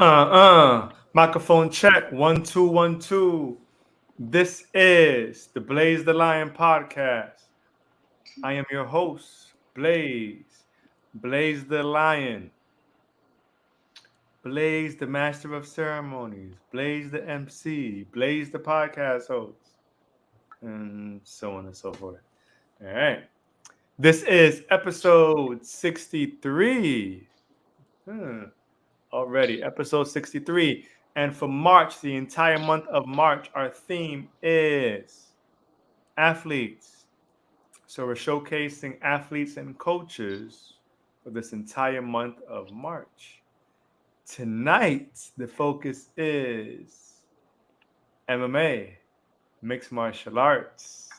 Microphone check. 1 2 1 2. This is the Blaze the Lion podcast. I am your host, Blaze. Blaze the Lion. Blaze the Master of Ceremonies. Blaze the MC. Blaze the podcast host. And so on and so forth. All right. This is episode 63. Already, episode 63. And for March, the entire month of March, our theme is athletes. So we're showcasing athletes and coaches for this entire month of March. Tonight, the focus is MMA, mixed martial arts,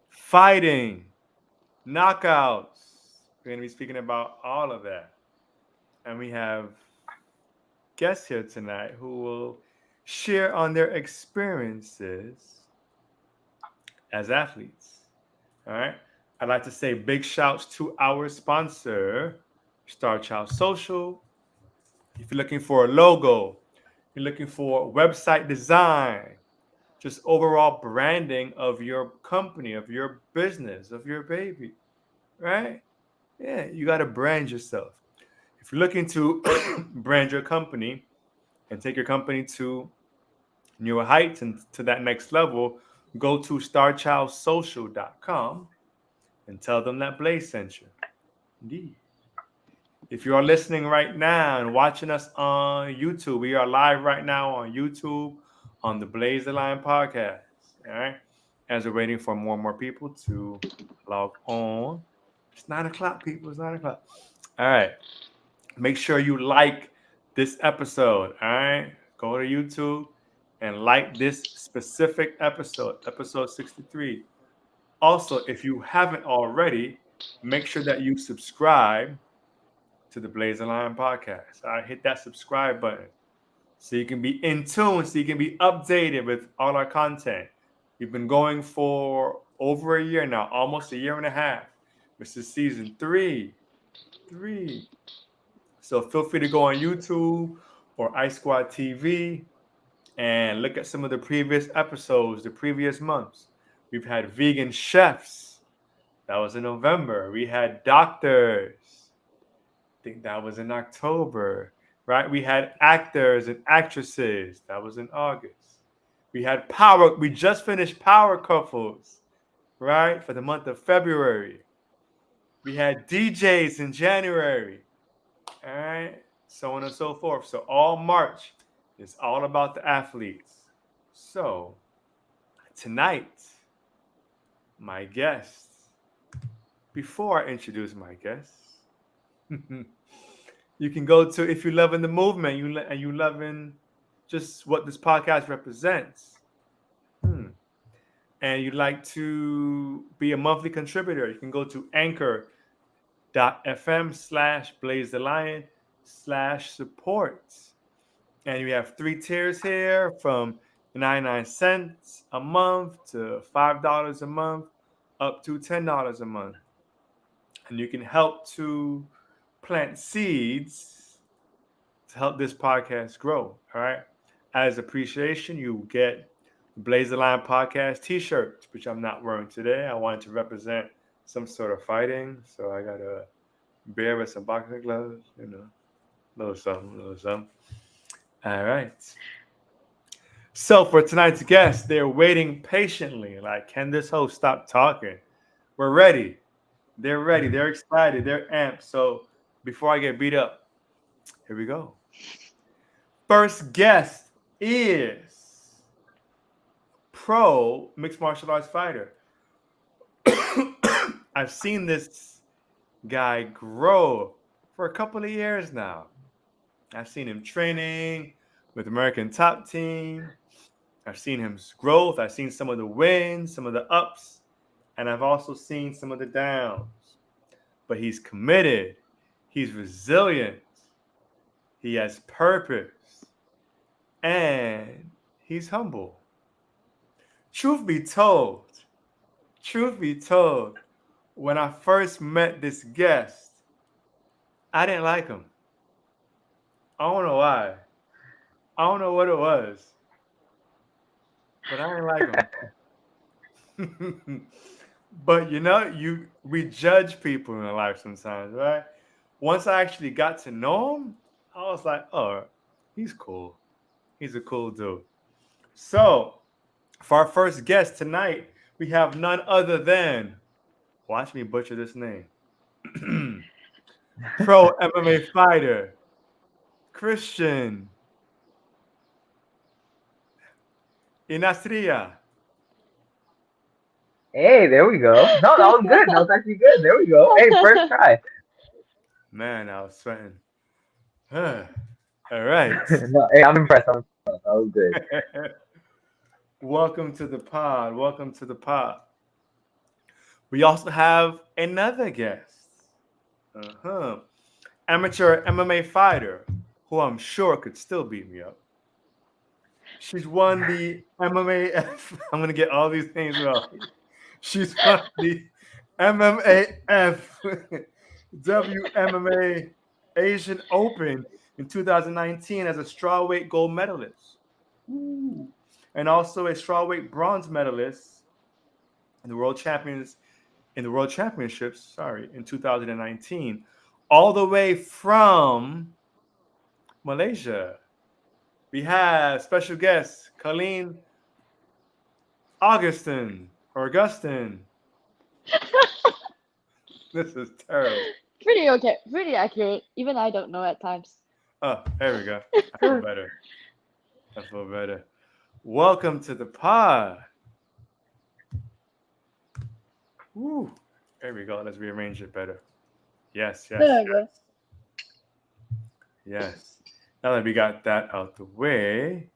fighting, knockouts. We're going to be speaking about all of that. And we have guests here tonight who will share on their experiences as athletes. All right. I'd like to say big shouts to our sponsor, Star Child Social. If you're looking for a logo, you're looking for website design, just overall branding of your company, of your business, of your baby, right? Yeah, you got to brand yourself. If you're looking to brand your company and take your company to newer heights and to that next level, go to starchildsocial.com and tell them that Blaze sent you. Indeed. If you are listening right now and watching us on YouTube, we are live right now on YouTube on the Blaze the Lion podcast. All right. As we're waiting for more and more people to log on. It's 9 o'clock, people. It's 9 o'clock. All right. Make sure you like this episode. All right. Go to YouTube and like this specific episode, episode 63. Also, if you haven't already, make sure that you subscribe to the Blaze the Lion podcast. All right. Hit that subscribe button so you can be in tune, so you can be updated with all our content. We've been going for over a year now, almost a year and a half. This is season 3. So feel free to go on YouTube or iSquad TV and look at some of the previous episodes, the previous months. We've had vegan chefs. That was in November. We had doctors. I think that was in October, right? We had actors and actresses. That was in August. We had power. We just finished Power Couples, right? For the month of February. We had DJs in January. All right, so on and so forth. So all March is all about the athletes. So tonight, my guests, before I introduce my guests, you can go to, if you're loving the movement and you loving just what this podcast represents, and you'd like to be a monthly contributor, you can go to anchor.fm/Blaze the Lion /support. And you have 3 tiers here from 99 cents a month to $5 a month up to $10 a month. And you can help to plant seeds to help this podcast grow. All right. As appreciation, you get the Blaze the Lion podcast t-shirt, which I'm not wearing today. I wanted to represent some sort of fighting, so I got a bear with some boxing gloves, a little something. All right. So for tonight's guests, they're waiting patiently. Like, can this host stop talking? We're ready. They're ready. They're excited. They're amped. So before I get beat up, here we go. First guest is pro mixed martial arts fighter. I've seen this guy grow for a couple of years now. I've seen him training with American Top Team. I've seen his growth. I've seen some of the wins, some of the ups, and I've also seen some of the downs. But he's committed. He's resilient. He has purpose. And he's humble. Truth be told, when I first met this guest, I didn't like him. I don't know why. I don't know what it was, but I didn't like him. But we judge people in life sometimes, right? Once I actually got to know him, I was like, oh, he's cool. He's a cool dude. So, for our first guest tonight, we have none other than, watch me butcher this name, pro MMA fighter, Christian Ynastrilla. Hey, there we go. No, that was good. That was actually good. There we go. Hey, first try. Man, I was sweating. All right. No, hey, I'm impressed. I'm impressed. That was good. Welcome to the pod. Welcome to the pod. We also have another guest. Uh-huh. Amateur MMA fighter who I'm sure could still beat me up. She's won the MMAF. I'm going to get all these names wrong. She's won the MMAF WMMA Asian Open in 2019 as a strawweight gold medalist. Ooh. And also a strawweight bronze medalist in the World Championships, in 2019, all the way from Malaysia. We have special guest Colleen Augustin. This is terrible. Pretty okay. Pretty accurate. Even I don't know at times. Oh, there we go. I feel better. Welcome to the pod. Woo. There we go. Let's rearrange it better. Yes. There we go. Yes. Now that we got that out the way,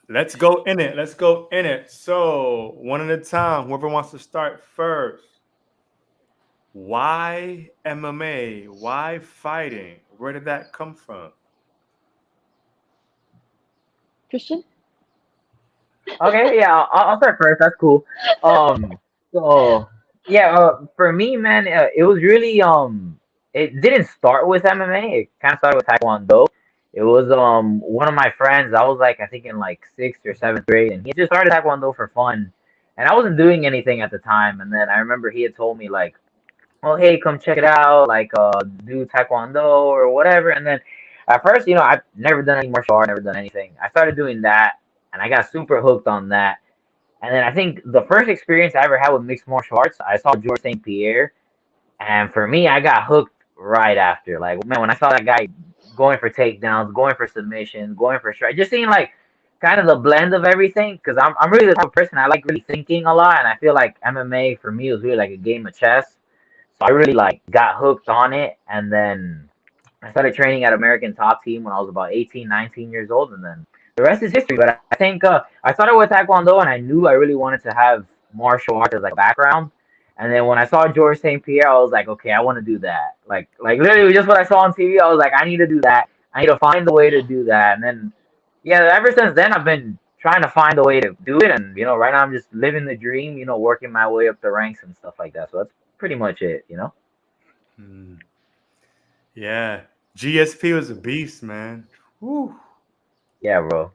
let's go in it. So, one at a time. Whoever wants to start first. Why MMA? Why fighting? Where did that come from? Christian? Okay, yeah, I'll start first. That's cool. So yeah, for me, man, it was really it didn't start with MMA. It kind of started with Taekwondo. It was one of my friends. I was like, I think in like sixth or seventh grade, and he just started Taekwondo for fun, and I wasn't doing anything at the time. And then I remember he had told me like, well, hey, come check it out, like do Taekwondo or whatever. And then at first, I've never done any martial art, never done anything. I started doing that, and I got super hooked on that. And then I think the first experience I ever had with mixed martial arts, I saw George St. Pierre, and for me, I got hooked right after. Like, man, when I saw that guy going for takedowns, going for submissions, going for strike, just seeing like kind of the blend of everything. Because I'm really the type of person I like really thinking a lot, and I feel like MMA for me was really like a game of chess. So I really like got hooked on it, and then I started training at American Top Team when I was about 18, 19 years old, and then the rest is history. But I think I started with Taekwondo, and I knew I really wanted to have martial arts as like a background. And then when I saw George St. Pierre, I was like, okay, I want to do that. Like literally just what I saw on TV, I was like, I need to do that. I need to find the way to do that. And then, yeah, ever since then, I've been trying to find a way to do it. And right now I'm just living the dream. Working my way up the ranks and stuff like that. So that's pretty much it. Hmm. Yeah. GSP was a beast, man. Woo. Yeah, bro.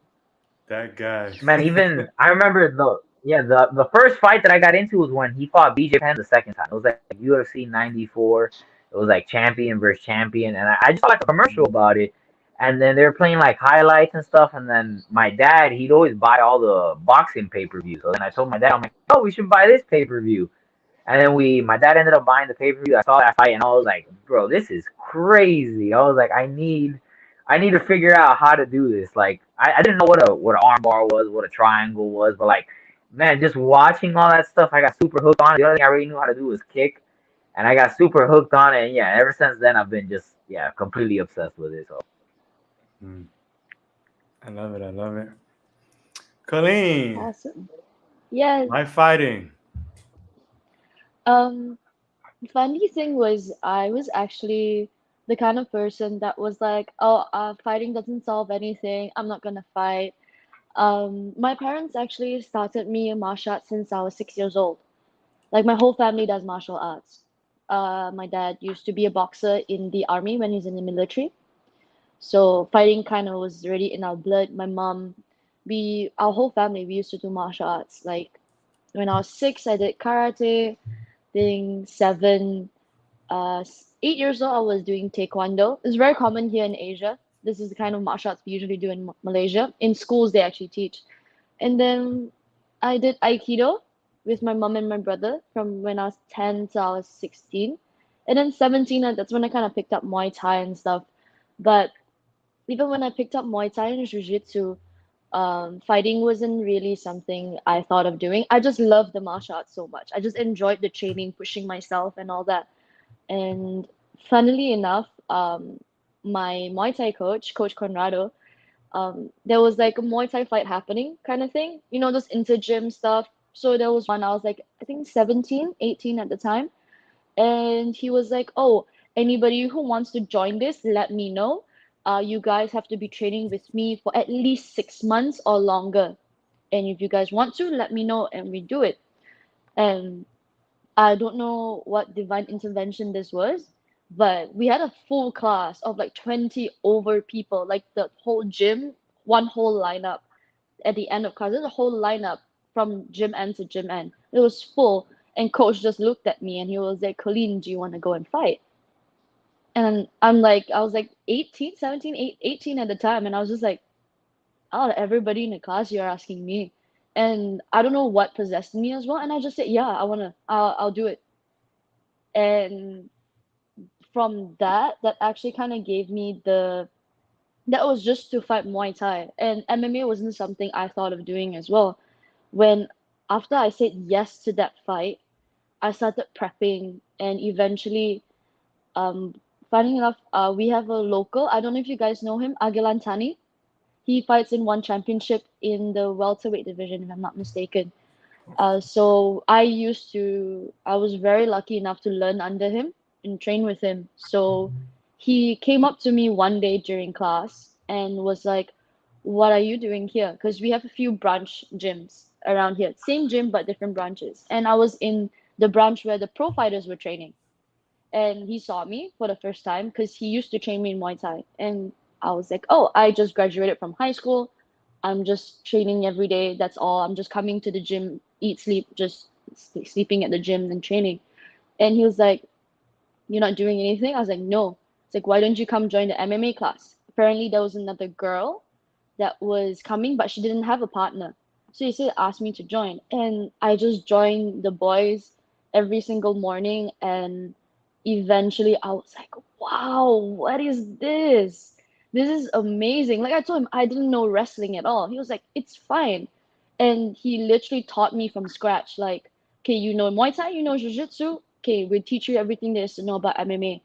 That guy. Man, even I remember the first fight that I got into was when he fought BJ Penn the second time. It was like UFC 94. It was like champion versus champion, and I just saw like a commercial about it. And then they were playing like highlights and stuff. And then my dad, he'd always buy all the boxing pay-per-views. So then I told my dad, I'm like, oh, we should buy this pay-per-view. And then my dad ended up buying the pay-per-view. I saw that fight, and I was like, bro, this is crazy. I was like, I need to figure out how to do this. Like, I didn't know what an armbar was, what a triangle was, but like, man, just watching all that stuff, I got super hooked on it. The only thing I really knew how to do was kick, and I got super hooked on it. And yeah, ever since then, I've been just completely obsessed with it. So Hmm. I love it. Colleen, Awesome. Yes. my fighting. Um, Funny thing was, I was actually the kind of person that was like, oh, fighting doesn't solve anything. I'm not gonna fight. My parents actually started me in martial arts since I was 6 years old. Like my whole family does martial arts. My dad used to be a boxer in the army when he's in the military. So fighting kind of was already in our blood. My mom, our whole family, we used to do martial arts. Like when I was 6, I did karate. Being 7, 8 years old, I was doing taekwondo. It's very common here in Asia. This is the kind of martial arts we usually do in Malaysia. In schools, they actually teach. And then I did aikido with my mom and my brother from when I was 10 till I was 16. And then 17, that's when I kind of picked up Muay Thai and stuff. But even when I picked up Muay Thai and Jiu-Jitsu, fighting wasn't really something I thought of doing. I just loved the martial arts so much. I just enjoyed the training, pushing myself and all that. And funnily enough, my Muay Thai coach, Coach Conrado, there was like a Muay Thai fight happening kind of thing, those inter-gym stuff. So there was one, I was like, I think 17, 18 at the time. And he was like, oh, anybody who wants to join this, let me know. You guys have to be training with me for at least 6 months or longer. And if you guys want to, let me know and we do it. And I don't know what divine intervention this was, but we had a full class of like 20 over people, like the whole gym, one whole lineup at the end of class. There's a whole lineup from gym end to gym end. It was full, and coach just looked at me and he was like, Colleen, do you want to go and fight? And I was like 18, 17, 18 at the time, and I was just like, out of everybody in the class, you're asking me. And I don't know what possessed me as well, and I just said, yeah, I'll do it. And from that actually kind of gave me that was just to fight Muay Thai. And MMA wasn't something I thought of doing as well. When after I said yes to that fight, I started prepping and eventually, um, funny enough, we have a local, I don't know if you guys know him, Agilan Tani. He fights in one championship in the welterweight division, if I'm not mistaken. So I was very lucky enough to learn under him and train with him. So he came up to me one day during class and was like, what are you doing here? Because we have a few branch gyms around here. Same gym, but different branches. And I was in the branch where the pro fighters were training. And he saw me for the first time because he used to train me in Muay Thai. And I was like, oh, I just graduated from high school. I'm just training every day. That's all. I'm just coming to the gym, eat, sleep, just sleeping at the gym and training. And he was like, you're not doing anything? I was like, no. It's like, why don't you come join the MMA class? Apparently, there was another girl that was coming, but she didn't have a partner. So he said, asked me to join. And I just joined the boys every single morning. And eventually I was like, wow, what is this? This is amazing. Like I told him, I didn't know wrestling at all. He was like, it's fine. And he literally taught me from scratch. Like, okay, you know Muay Thai, you know Jiu-Jitsu. Okay, we'll teach you everything there is to know about MMA.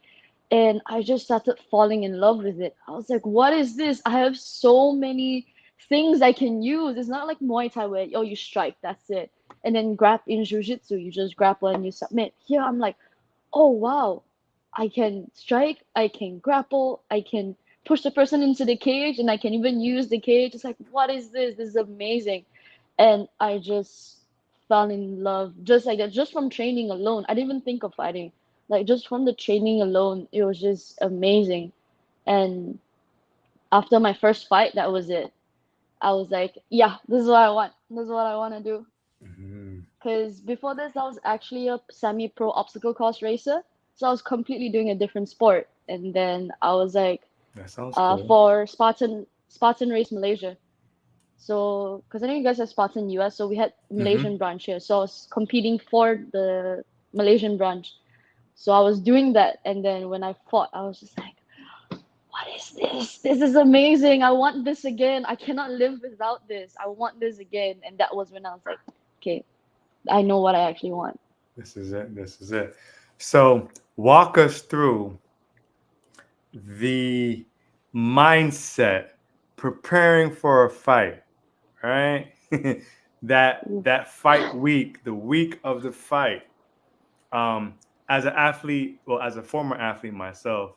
And I just started falling in love with it. I was like, what is this? I have so many things I can use. It's not like Muay Thai where, oh, you strike, that's it. And then grab in Jiu-Jitsu, you just grapple and you submit. Here, I'm like, oh, wow, I can strike, I can grapple, I can push the person into the cage, and I can even use the cage. It's like, what is this? This is amazing. And I just fell in love just like that, just from training alone. I didn't even think of fighting. Like just from the training alone, it was just amazing. And after my first fight, that was it. I was like, yeah, this is what I want. This is what I want to do. Mhm. Because before this, I was actually a semi-pro obstacle course racer. So I was completely doing a different sport. And then I was like, That sounds cool. for Spartan Race Malaysia. So, because I know you guys have Spartan US, so we had Mm-hmm. Malaysian branch here. So I was competing for the Malaysian branch. So I was doing that, and then when I fought, I was just like, what is this? This is amazing. I want this again. I cannot live without this. I want this again. And that was when I was like, okay, I know what I actually want. This is it. This is it. So walk us through the mindset preparing for a fight, right? that fight week, the week of the fight. As an athlete, well, as a former athlete myself,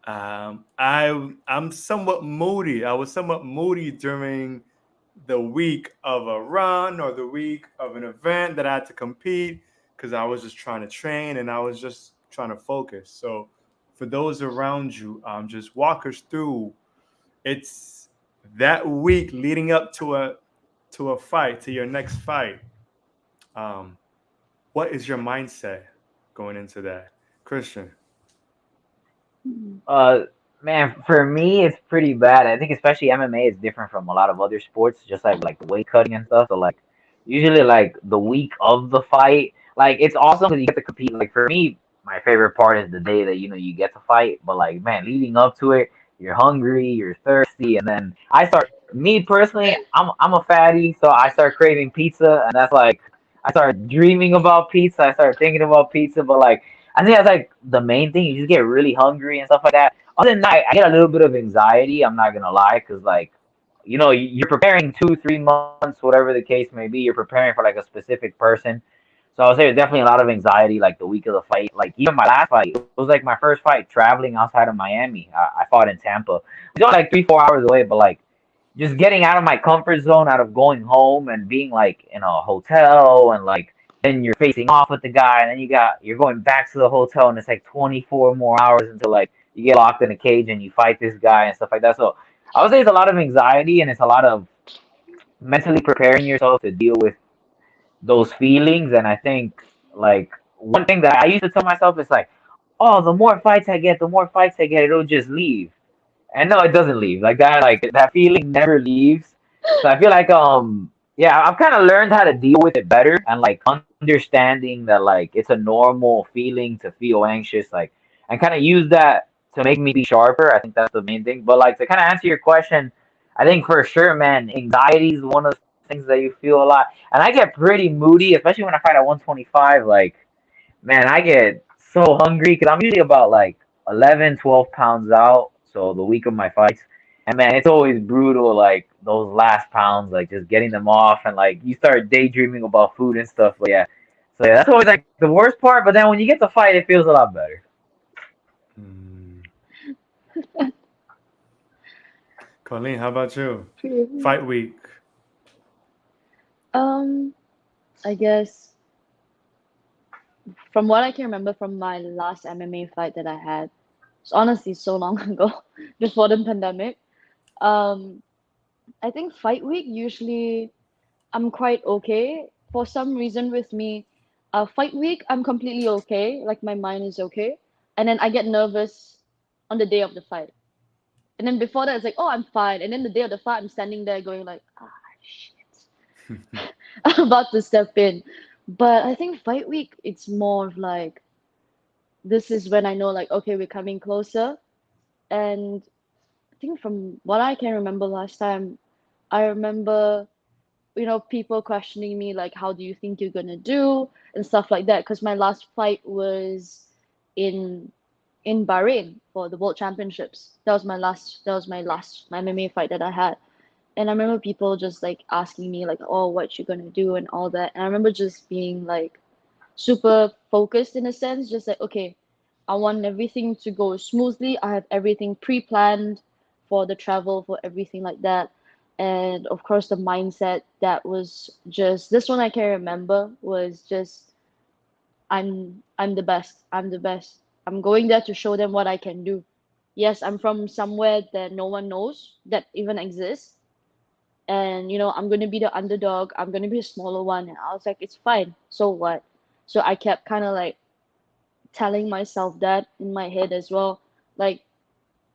I'm somewhat moody. I was somewhat moody during the week of a run or the week of an event that I had to compete because I was just trying to train and I was just trying to focus. So for those around you, just walk us through. It's that week leading up to a fight, to your next fight. Um, what is your mindset going into that, Christian? Mhm. Uh, Man, for me, it's pretty bad. I think especially MMA is different from a lot of other sports, just like the weight cutting and stuff. So like, usually like the week of the fight, like it's awesome because you get to compete. Like for me, my favorite part is the day that you get to fight. But like, man, leading up to it, you're hungry, you're thirsty, and then I start. Me personally, I'm a fatty, so I start craving pizza, and that's like I start dreaming about pizza. I start thinking about pizza, but like. I think that's like the main thing. You just get really hungry and stuff like that. Other than that, I get a little bit of anxiety. I'm not gonna lie, because like, you're preparing 2, 3 months, whatever the case may be. You're preparing for like a specific person. So I would say there's definitely a lot of anxiety like the week of the fight. Like even my last fight, it was like my first fight traveling outside of Miami. I fought in Tampa. It's only like 3, 4 hours away, but like just getting out of my comfort zone, out of going home and being like in a hotel and like then you're facing off with the guy and then you're going back to the hotel and it's like 24 more hours until like you get locked in a cage and you fight this guy and stuff like that. So I would say it's a lot of anxiety and it's a lot of mentally preparing yourself to deal with those feelings. And I think like one thing that I used to tell myself is like, oh, the more fights I get, the more fights I get, it'll just leave. And no, it doesn't leave. That feeling never leaves. So I feel like yeah, I've kind of learned how to deal with it better and like understanding that like it's a normal feeling to feel anxious, like and kind of use that to make me be sharper. I think that's the main thing. But like to kind of answer your question, I think for sure, man, anxiety is one of those things that you feel a lot. And I get pretty moody, especially when I fight at 125. Like, man, I get so hungry because I'm usually about like 11, 12 pounds out. So the week of my fights. And man, it's always brutal, like those last pounds, like just getting them off. And like you start daydreaming about food and stuff. But yeah. So yeah, that's always like the worst part. But then when you get to fight, it feels a lot better. Hmm. Colleen, how about you? True. Fight week. Um, I guess from what I can remember from my last MMA fight that I had, it's honestly so long ago, before the pandemic. Um, I think fight week usually I'm quite okay. For some reason with me, fight week I'm completely okay, like my mind is okay, and then I get nervous on the day of the fight. And then before that, it's like, oh, I'm fine. And then the day of the fight, I'm standing there going like, ah, shit. I'm about to step in. But I think fight week, it's more of like, this is when I know like, okay, we're coming closer. And I think from what I can remember last time, I remember, people questioning me like, how do you think you're gonna do and stuff like that. Because my last fight was in in Bahrain for the World Championships. That was my last MMA fight that I had. And I remember people just like asking me like, "Oh, what you gonna do?" and all that. And I remember just being like super focused in a sense, just like, okay, I want everything to go smoothly. I have everything pre-planned for the travel, for everything like that. And of course, the mindset that was just this one I can remember was just I'm the best. I'm the best. I'm going there to show them what I can do. Yes, I'm from somewhere that no one knows that even exists. And I'm gonna be the underdog. I'm gonna be a smaller one. And I was like, it's fine. So what? So I kept kind of like telling myself that in my head as well. Like,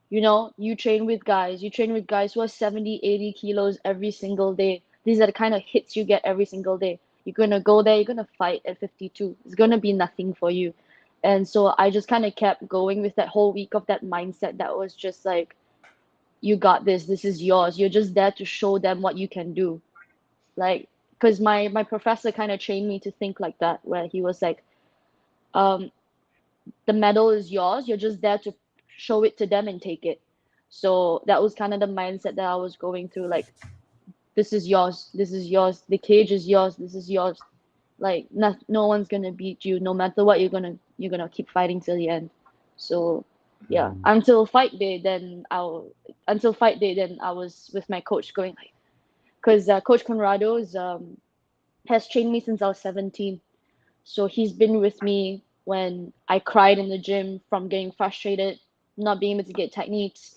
you train with guys who are 70, 80 kilos every single day. These are the kind of hits you get every single day. You're going to go there, you're going to fight at 52. It's going to be nothing for you. And so I just kind of kept going with that whole week of that mindset that was just like, you got this, this is yours. You're just there to show them what you can do. Like, because my professor kind of trained me to think like that, where he was like, um, the medal is yours. You're just there to show it to them and take it. So that was kind of the mindset that I was going through. Like, this is yours. This is yours. The cage is yours. This is yours. Like, no one's gonna beat you. No matter what, you're gonna keep fighting till the end. So yeah, Mm. until fight day, then I was with my coach going like, because Coach Conrado has trained me since I was 17. So he's been with me when I cried in the gym from getting frustrated, not being able to get techniques,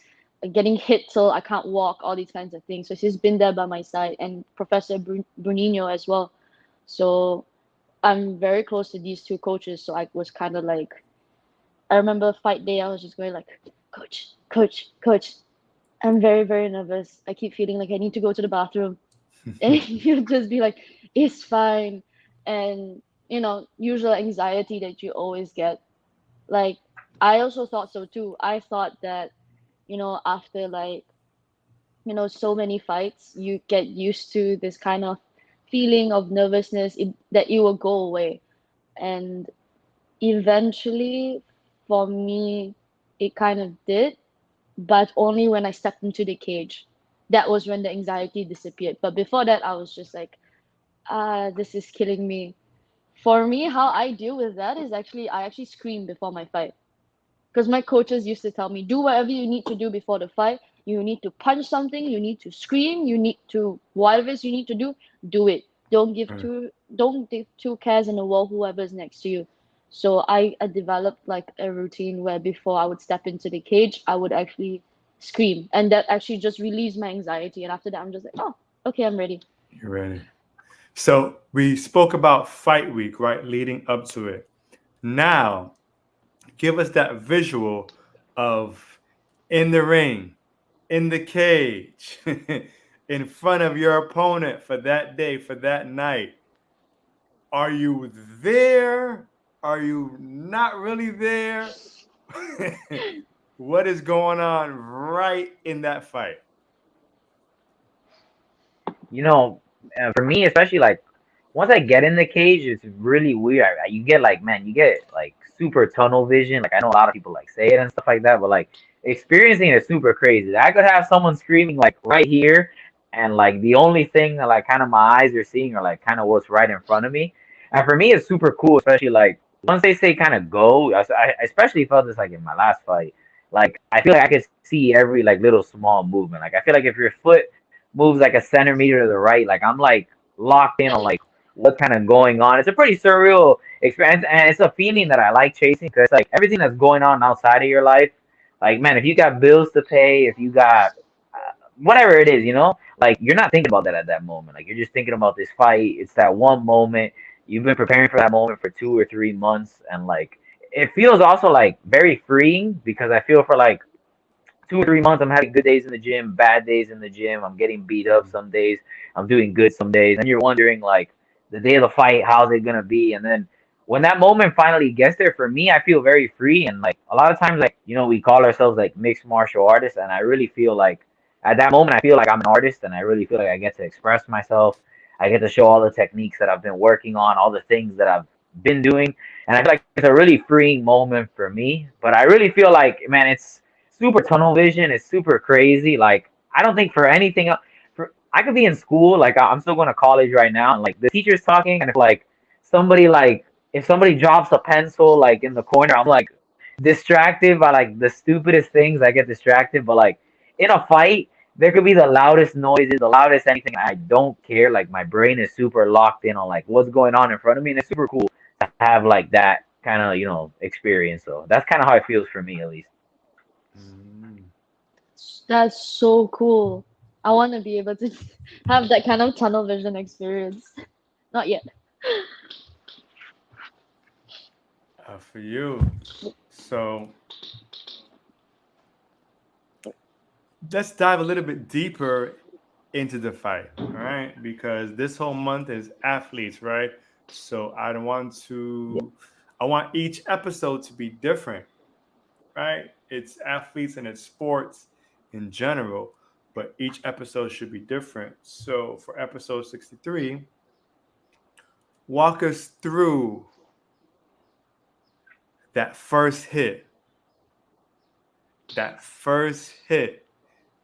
getting hit till I can't walk, all these kinds of things. So she's been there by my side, and Professor Brunino as well. So I'm very close to these two coaches. So I was kind of like, I remember fight day, I was just going like, coach, coach, coach. I'm very, very nervous. I keep feeling like I need to go to the bathroom. And he'll just be like, it's fine. And, usual anxiety that you always get. Like, I also thought so too. I thought that, after like, so many fights, you get used to this kind of feeling of nervousness that it will go away. And eventually, for me, it kind of did, but only when I stepped into the cage. That was when the anxiety disappeared. But before that, I was just like, this is killing me. For me, how I deal with that is I actually scream before my fight. Because my coaches used to tell me, do whatever you need to do before the fight. You need to punch something, you need to scream, you need to whatever it is you need to do it. Don't give two cares in the world whoever's next to you. So I developed like a routine where before I would step into the cage, I would actually scream. And that actually just relieves my anxiety. And after that I'm just like, oh, okay, I'm ready. You're ready. So we spoke about fight week, right? Leading up to it. Now, give us that visual of in the ring, in the cage, in front of your opponent for that day, for that night. Are you there? Are you not really there? What is going on right in that fight? You know, for me, especially like once I get in the cage, it's really weird. You get like, man, you get like super tunnel vision. Like I know a lot of people like say it and stuff like that, but like experiencing it is super crazy. I could have someone screaming like right here, and like the only thing that like kind of my eyes are seeing are like kind of what's right in front of me. And for me, it's super cool, especially like once they say kind of go. I especially felt this like in my last fight. Like I feel like I could see every like little small movement. Like I feel like if your foot moves like a centimeter to the right, like I'm like locked in on like what's kind of going on. It's a pretty surreal experience, and it's a feeling that I like chasing because like everything that's going on outside of your life, like man, if you got bills to pay, if you got whatever it is, like you're not thinking about that at that moment. Like you're just thinking about this fight. It's that one moment. You've been preparing for that moment for 2 or 3 months, and like it feels also like very freeing because I feel for like 2 or 3 months, I'm having good days in the gym, bad days in the gym. I'm getting beat up some days. I'm doing good some days. And you're wondering, like, the day of the fight, how's it gonna be? And then when that moment finally gets there, for me, I feel very free. And like a lot of times, like we call ourselves like mixed martial artists, and I really feel like at that moment, I feel like I'm an artist, and I really feel like I get to express myself. I get to show all the techniques that I've been working on, all the things that I've been doing, and I feel like it's a really freeing moment for me. But I really feel like, man, it's super tunnel vision. It's super crazy. Like I don't think for anything else, for I could be in school, like I'm still going to college right now, and like the teacher's talking, and if like somebody like if somebody drops a pencil like in the corner, I'm like distracted by like the stupidest things. I get distracted, but like in a fight, there could be the loudest noises, the loudest anything. I don't care. Like my brain is super locked in on like what's going on in front of me, and it's super cool to have like that kind of experience. So that's kind of how it feels for me, at least. Mm. That's so cool. I want to be able to have that kind of tunnel vision experience. Not yet. For you. So let's dive a little bit deeper into the fight, all right? Because this whole month is athletes, right? So I want each episode to be different, right? It's athletes and it's sports in general, but each episode should be different. So for episode 63, walk us through that first hit, that first hit,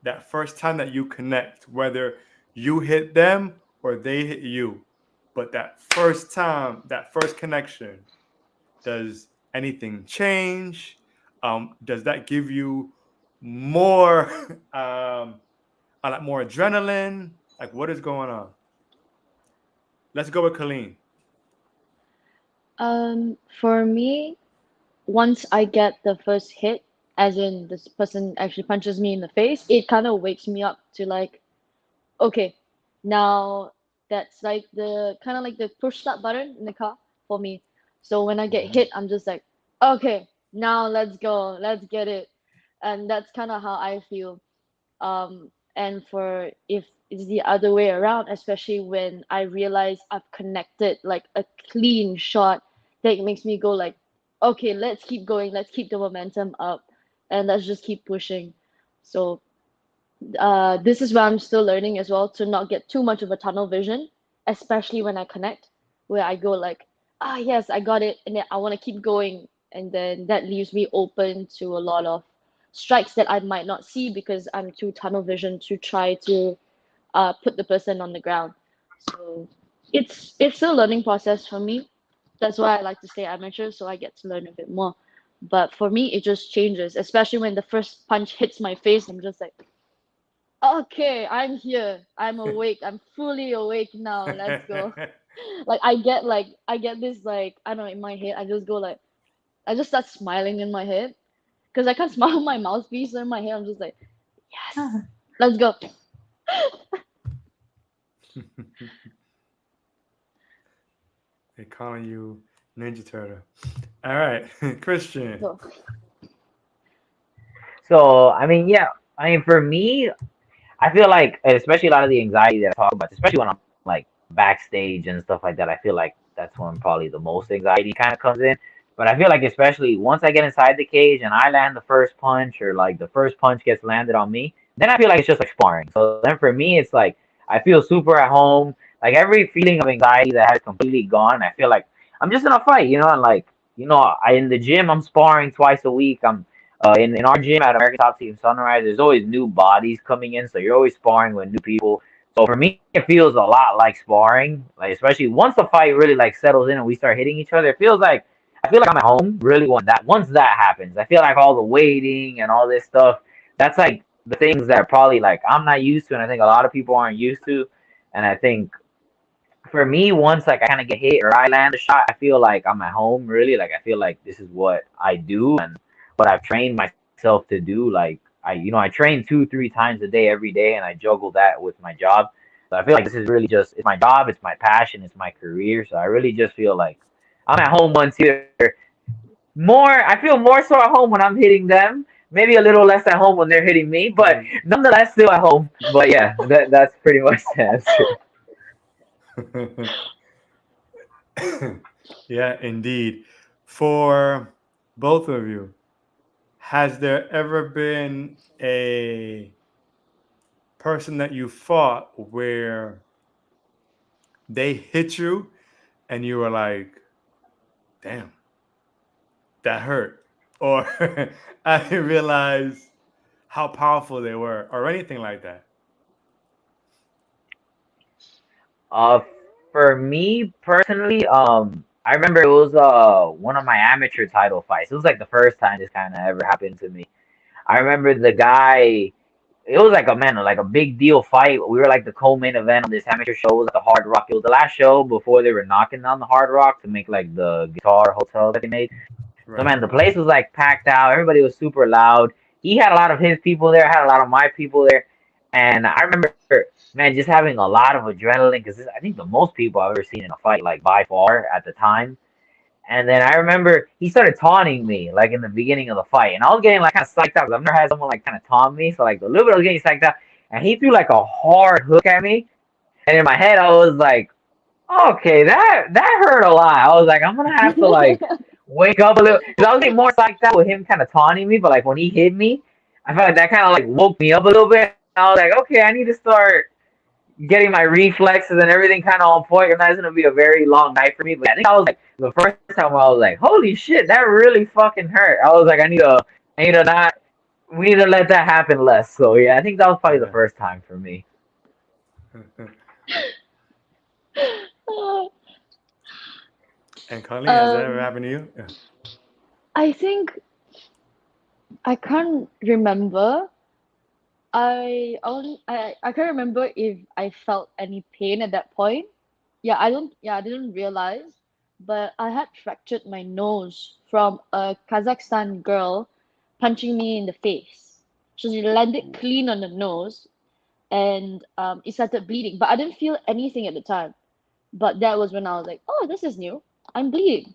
that first time that you connect, whether you hit them or they hit you. But that first time, that first connection, does anything change? Does that give you more, a lot more adrenaline? Like, what is going on? Let's go with Colleen. For me, once I get the first hit, as in this person actually punches me in the face, it kind of wakes me up to like, okay, now that's like the kind of like the push start button in the car for me. So when I get Mhm. hit, I'm just like, okay, now let's go, let's get it. And that's kind of how I feel. And for if it's the other way around, especially when I realize I've connected like a clean shot, that makes me go like, okay, let's keep going, let's keep the momentum up, and let's just keep pushing. So this is where I'm still learning as well to not get too much of a tunnel vision, especially when I connect, where I go like, ah, yes, I got it, and then I want to keep going, and then that leaves me open to a lot of strikes that I might not see because I'm too tunnel vision to try to put the person on the ground. So it's still a learning process for me. That's why I like to stay amateur, so I get to learn a bit more. But for me, it just changes, especially when the first punch hits my face. I'm just like, okay, I'm here. I'm awake. I'm fully awake now. Let's go. I get this like I don't know in my head. I just go like I just start smiling in my head because I can't smile with my mouthpiece. So in my head, I'm just like, yes, let's go. They calling you Ninja Turtle. All right, Christian. So, So I mean, yeah, I mean for me, I feel like, especially a lot of the anxiety that I talk about, especially when I'm like backstage and stuff like that, I feel like that's when probably the most anxiety kind of comes in. But I feel like, especially once I get inside the cage and I land the first punch, or like the first punch gets landed on me, then I feel like it's just like sparring. So then for me, it's like I feel super at home. Like every feeling of anxiety that has completely gone, I feel like I'm just in a fight, and like, I in the gym, I'm sparring twice a week. I'm in our gym at American Top Team Sunrise, there's always new bodies coming in, so you're always sparring with new people. So for me, it feels a lot like sparring, like especially once the fight really like settles in and we start hitting each other. It feels like I feel like I'm at home really once that happens. I feel like all the waiting and all this stuff. That's like the things that probably like I'm not used to, and I think a lot of people aren't used to. And I think for me, once like I kind of get hit or I land a shot, I feel like I'm at home really. Like I feel like this is what I do and what I've trained myself to do. Like I train 2, 3 times a day every day, and I juggle that with my job. So I feel like this is really just it's my job, it's my passion, it's my career. So I really just feel like I'm at home once here. More, I feel more so at home when I'm hitting them. Maybe a little less at home when they're hitting me, but nonetheless still at home. But yeah, that's pretty much the answer. Yeah, indeed. For both of you, has there ever been a person that you fought where they hit you and you were like, damn, that hurt? Or I didn't realize how powerful they were, or anything like that? Uh, for me personally, I remember it was one of my amateur title fights. It was like the first time this kind of ever happened to me. I remember the guy. It was like a man, like a big deal fight. We were like the co-main event on this amateur show. It was at the Hard Rock. It was the last show before they were knocking down the Hard Rock to make like the guitar hotel that they made. So Right. man, the place was like packed out. Everybody was super loud. He had a lot of his people there. Had a lot of my people there, and I remember, man, just having a lot of adrenaline because I think the most people I've ever seen in a fight, like by far at the time. And then I remember he started taunting me like in the beginning of the fight, and I was getting like kind of psyched out because I've never had someone like kind of taunt me. So like a little bit I was getting psyched out, and he threw like a hard hook at me, and in my head I was like, okay, that hurt a lot. I was like, I'm gonna have to like wake up a little because I was getting more psyched out with him kind of taunting me, but like when he hit me, I felt like that kind of like woke me up a little bit. I was like, okay, I need to start getting my reflexes and everything kind of on point, and that's gonna be a very long night for me. But I think I was like the first time where I was like, holy shit, that really fucking hurt. I was like, I need to not, we need to let that happen less. So yeah, I think that was probably the Yeah. first time for me. And Colleen, has that ever um, happened to you? Yeah. I think I can't remember. I can't remember if I felt any pain at that point. Yeah, I don't. Yeah, I didn't realize. but I had fractured my nose from a Kazakhstan girl punching me in the face. So she landed clean on the nose, and it started bleeding. But I didn't feel anything at the time. But that was when I was like, oh, this is new. I'm bleeding.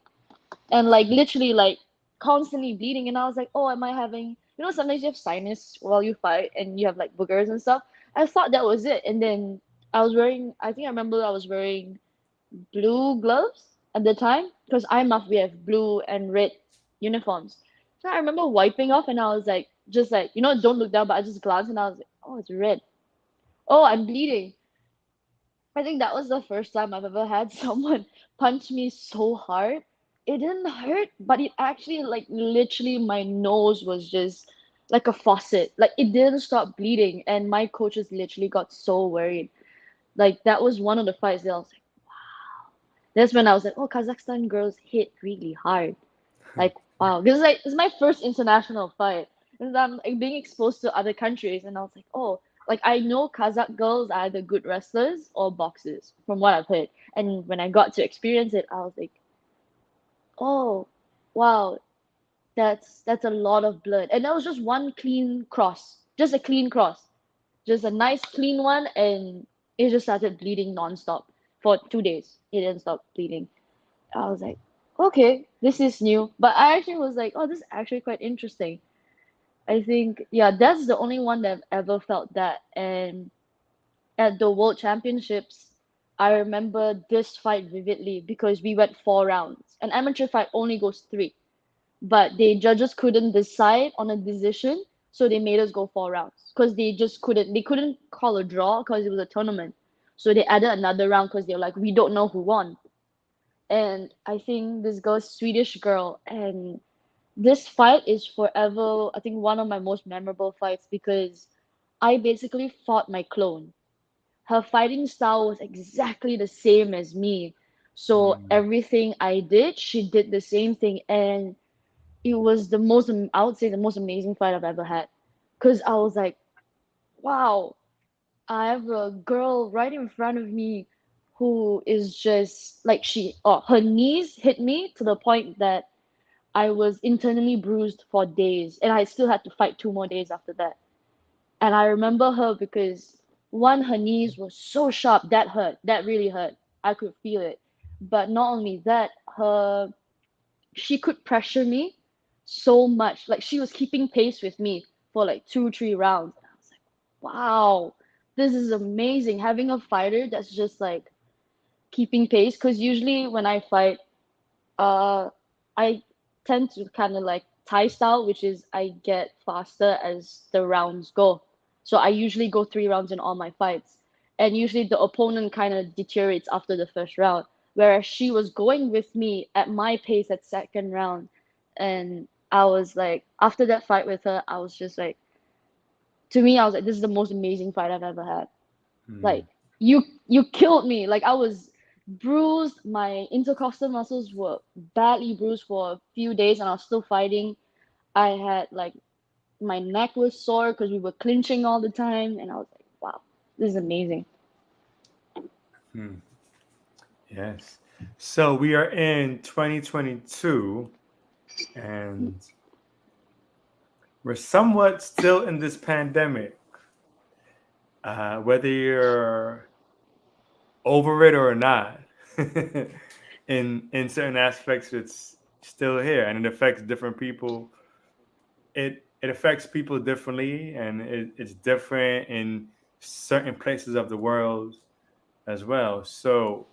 And like literally like constantly bleeding. And I was like, oh, am I having, sometimes you have sinus while you fight and you have like boogers and stuff. I thought that was it. And then I think I remember I was wearing blue gloves at the time because IMAF we have blue and red uniforms. So I remember wiping off and I was like, just like, don't look down, but I just glanced and I was like, oh, it's red. Oh, I'm bleeding. I think that was the first time I've ever had someone punch me so hard. It didn't hurt, but it actually, like, literally, my nose was just like a faucet. Like, it didn't stop bleeding, and my coaches literally got so worried. Like, that was one of the fights that I was like, that's when I was like, oh, Kazakhstan girls hit really hard. Like, wow. Because, like, it's my first international fight. And I'm like, being exposed to other countries, and I was like, oh, like, I know Kazakh girls are either good wrestlers or boxers, from what I've heard. And when I got to experience it, I was like, oh, wow, that's a lot of blood. And that was just one clean cross, just a clean cross, just a nice clean one, and it just started bleeding nonstop for 2 days. It didn't stop bleeding. I was like, okay, this is new. But I actually was like, oh, this is actually quite interesting. I think, yeah, that's the only one that I've ever felt that. And at the World Championships, I remember this fight vividly because we went 4 rounds. An amateur fight only goes three, but the judges couldn't decide on a decision, so they made us go 4 rounds because they couldn't call a draw because it was a tournament. So they added another round because they were like, we don't know who won. And I think this girl, Swedish girl, and this fight is forever, I think, one of my most memorable fights because I basically fought my clone. Her fighting style was exactly the same as me. So Mm. everything I did, she did the same thing. And it was the most, I would say, the most amazing fight I've ever had. Because I was like, wow, I have a girl right in front of me who is just like her knees hit me to the point that I was internally bruised for days, and I still had to fight 2 more days after that. And I remember her because one, her knees were so sharp that hurt, that really hurt. I could feel it. But not only that, she could pressure me so much. Like she was keeping pace with me for like 2, 3 rounds. And I was like, wow, this is amazing. Having a fighter that's just like keeping pace. Because usually when I fight, uh, I tend to kind of like Thai style, which is I get faster as the rounds go. So I usually go 3 rounds in all my fights. And usually the opponent kind of deteriorates after the first round. Whereas she was going with me at my pace at second round. And I was like, after that fight with her, I was just like, to me, I was like, this is the most amazing fight I've ever had. Mm. Like you killed me. Like I was bruised. My intercostal muscles were badly bruised for a few days, and I was still fighting. I had like my neck was sore because we were clinching all the time, and I was like, wow, this is amazing. Hmm. Yes. So we are in 2022 and we're somewhat still in this pandemic. Whether you're over it or not, in certain aspects, it's still here and it affects different people. It affects people differently and it's different in certain places of the world as well. So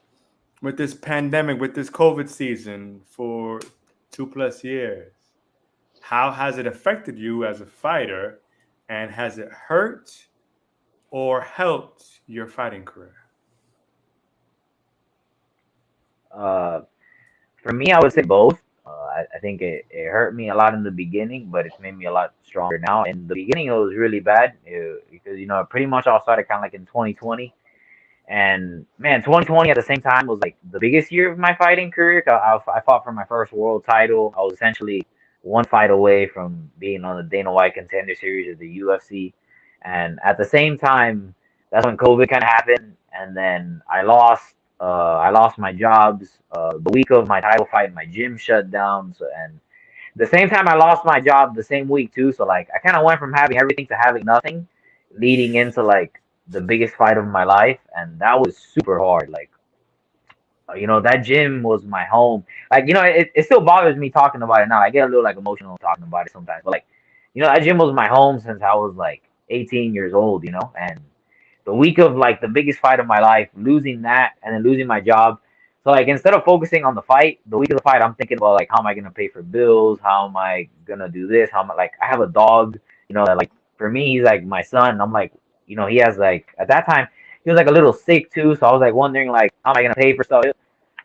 with this pandemic, with this COVID season for 2+ years, how has it affected you as a fighter? And has it hurt or helped your fighting career? Uh, for me, I would say both. I think it hurt me a lot in the beginning, but it's made me a lot stronger now. In the beginning, it was really bad because pretty much all started kind of like in 2020. And man, 2020 at the same time was like the biggest year of my fighting career. 'Cause I fought for my first world title. I was essentially one fight away from being on the Dana White Contender Series of the UFC. And at the same time, that's when COVID kind of happened. And then I lost. I lost my jobs. The week of my title fight, my gym shut down. So, and the same time I lost my job the same week too. So like I kind of went from having everything to having nothing, leading into like the biggest fight of my life, and that was super hard. Like that gym was my home. Like it still bothers me talking about it now. I get a little like emotional talking about it sometimes, but like that gym was my home since I was like 18 years old. And the week of like the biggest fight of my life, losing that and then losing my job. So like instead of focusing on the fight, the week of the fight, I'm thinking about like how am I gonna pay for bills? How am I gonna do this? How am I like I have a dog, that like for me he's like my son. I'm like, he has like at that time he was like a little sick too, so I was like wondering like how am I gonna pay for stuff?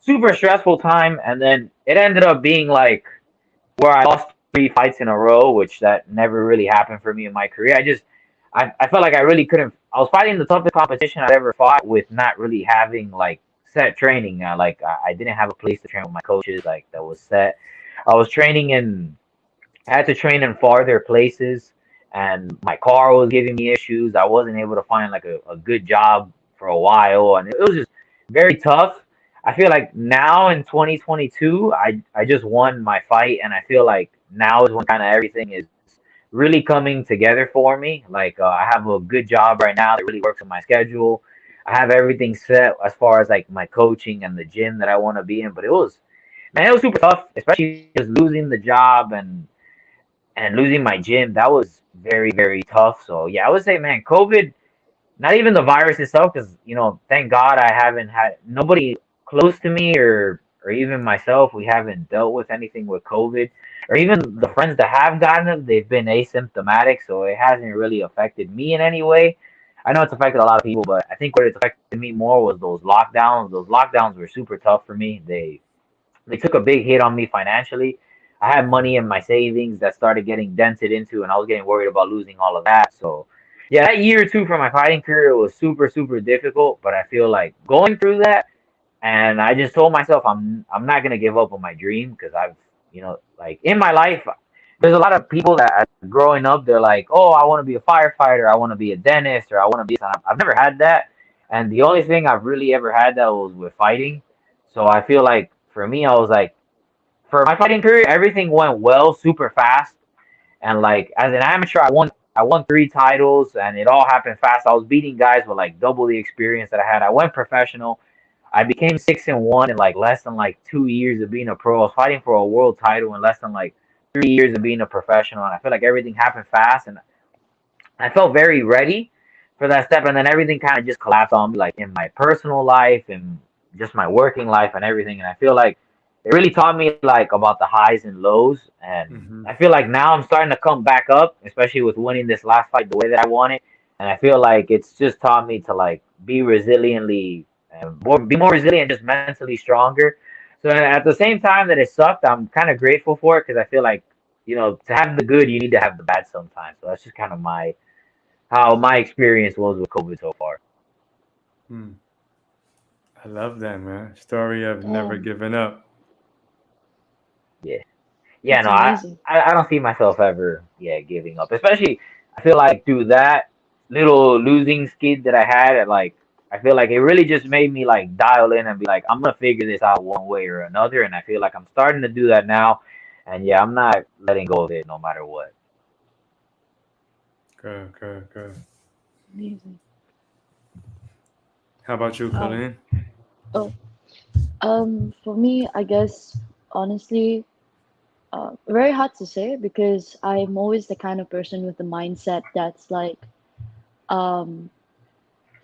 Super stressful time, and then it ended up being like where I lost 3 fights in a row, which that never really happened for me in my career. I felt like I really couldn't. I was fighting the toughest competition I'd ever fought with not really having like set training. Like I didn't have a place to train with my coaches like that was set. I was training in. I had to train in farther places, and my car was giving me issues. I wasn't able to find like a good job for a while, and it was just very tough. I feel like now in 2022, I just won my fight, and I feel like now is when kind of everything is really coming together for me. Like I have a good job right now that really works on my schedule. I have everything set as far as like my coaching and the gym that I want to be in. But man, it was super tough, especially just losing the job and losing my gym. That was very, very tough. So yeah, I would say, man, COVID, not even the virus itself, because thank God I haven't had nobody close to me or even myself. We haven't dealt with anything with COVID, or even the friends that have gotten it, they've been asymptomatic, so it hasn't really affected me in any way. I know it's affected a lot of people, but I think what it's affected me more was those lockdowns. Those lockdowns were super tough for me. They took a big hit on me financially. I had money in my savings that started getting dented into, and I was getting worried about losing all of that. So, yeah, that year or two for my fighting career was super, super difficult. But I feel like going through that, and I just told myself I'm not gonna give up on my dream because I've like in my life, there's a lot of people that growing up they're like, oh, I want to be a firefighter, I want to be a dentist, or I want to be. I've never had that, and the only thing I've really ever had that was with fighting. So I feel like for me, I was like, for my fighting career, everything went well, super fast, and like as an amateur, I won 3 titles, and it all happened fast. I was beating guys with like double the experience that I had. I went professional. I became 6-1 in like less than like 2 years of being a pro. I was fighting for a world title in less than like 3 years of being a professional, and I feel like everything happened fast, and I felt very ready for that step, and then everything kind of just collapsed on me, like in my personal life and just my working life and everything. And I feel like it really taught me like about the highs and lows. And Mm-hmm. I feel like now I'm starting to come back up, especially with winning this last fight the way that I won it. And I feel like it's just taught me to like be resiliently be more resilient, just mentally stronger. So at the same time that it sucked, I'm kind of grateful for it because I feel like to have the good, you need to have the bad sometimes. So that's just kind of my how my experience was with COVID so far. Hmm. I love that, man. Story of never Damn, giving up. Yeah, yeah. that's No, I, amazing. I I don't see myself ever, giving up. Especially, I feel like through that little losing skid that I had, I feel like it really just made me like dial in and be like, I'm gonna figure this out one way or another. And I feel like I'm starting to do that now. And yeah, I'm not letting go of it no matter what. Good, good, good. Amazing. How about you, Um, Colleen? oh, for me, I guess honestly, very hard to say because I'm always the kind of person with the mindset that's like, um,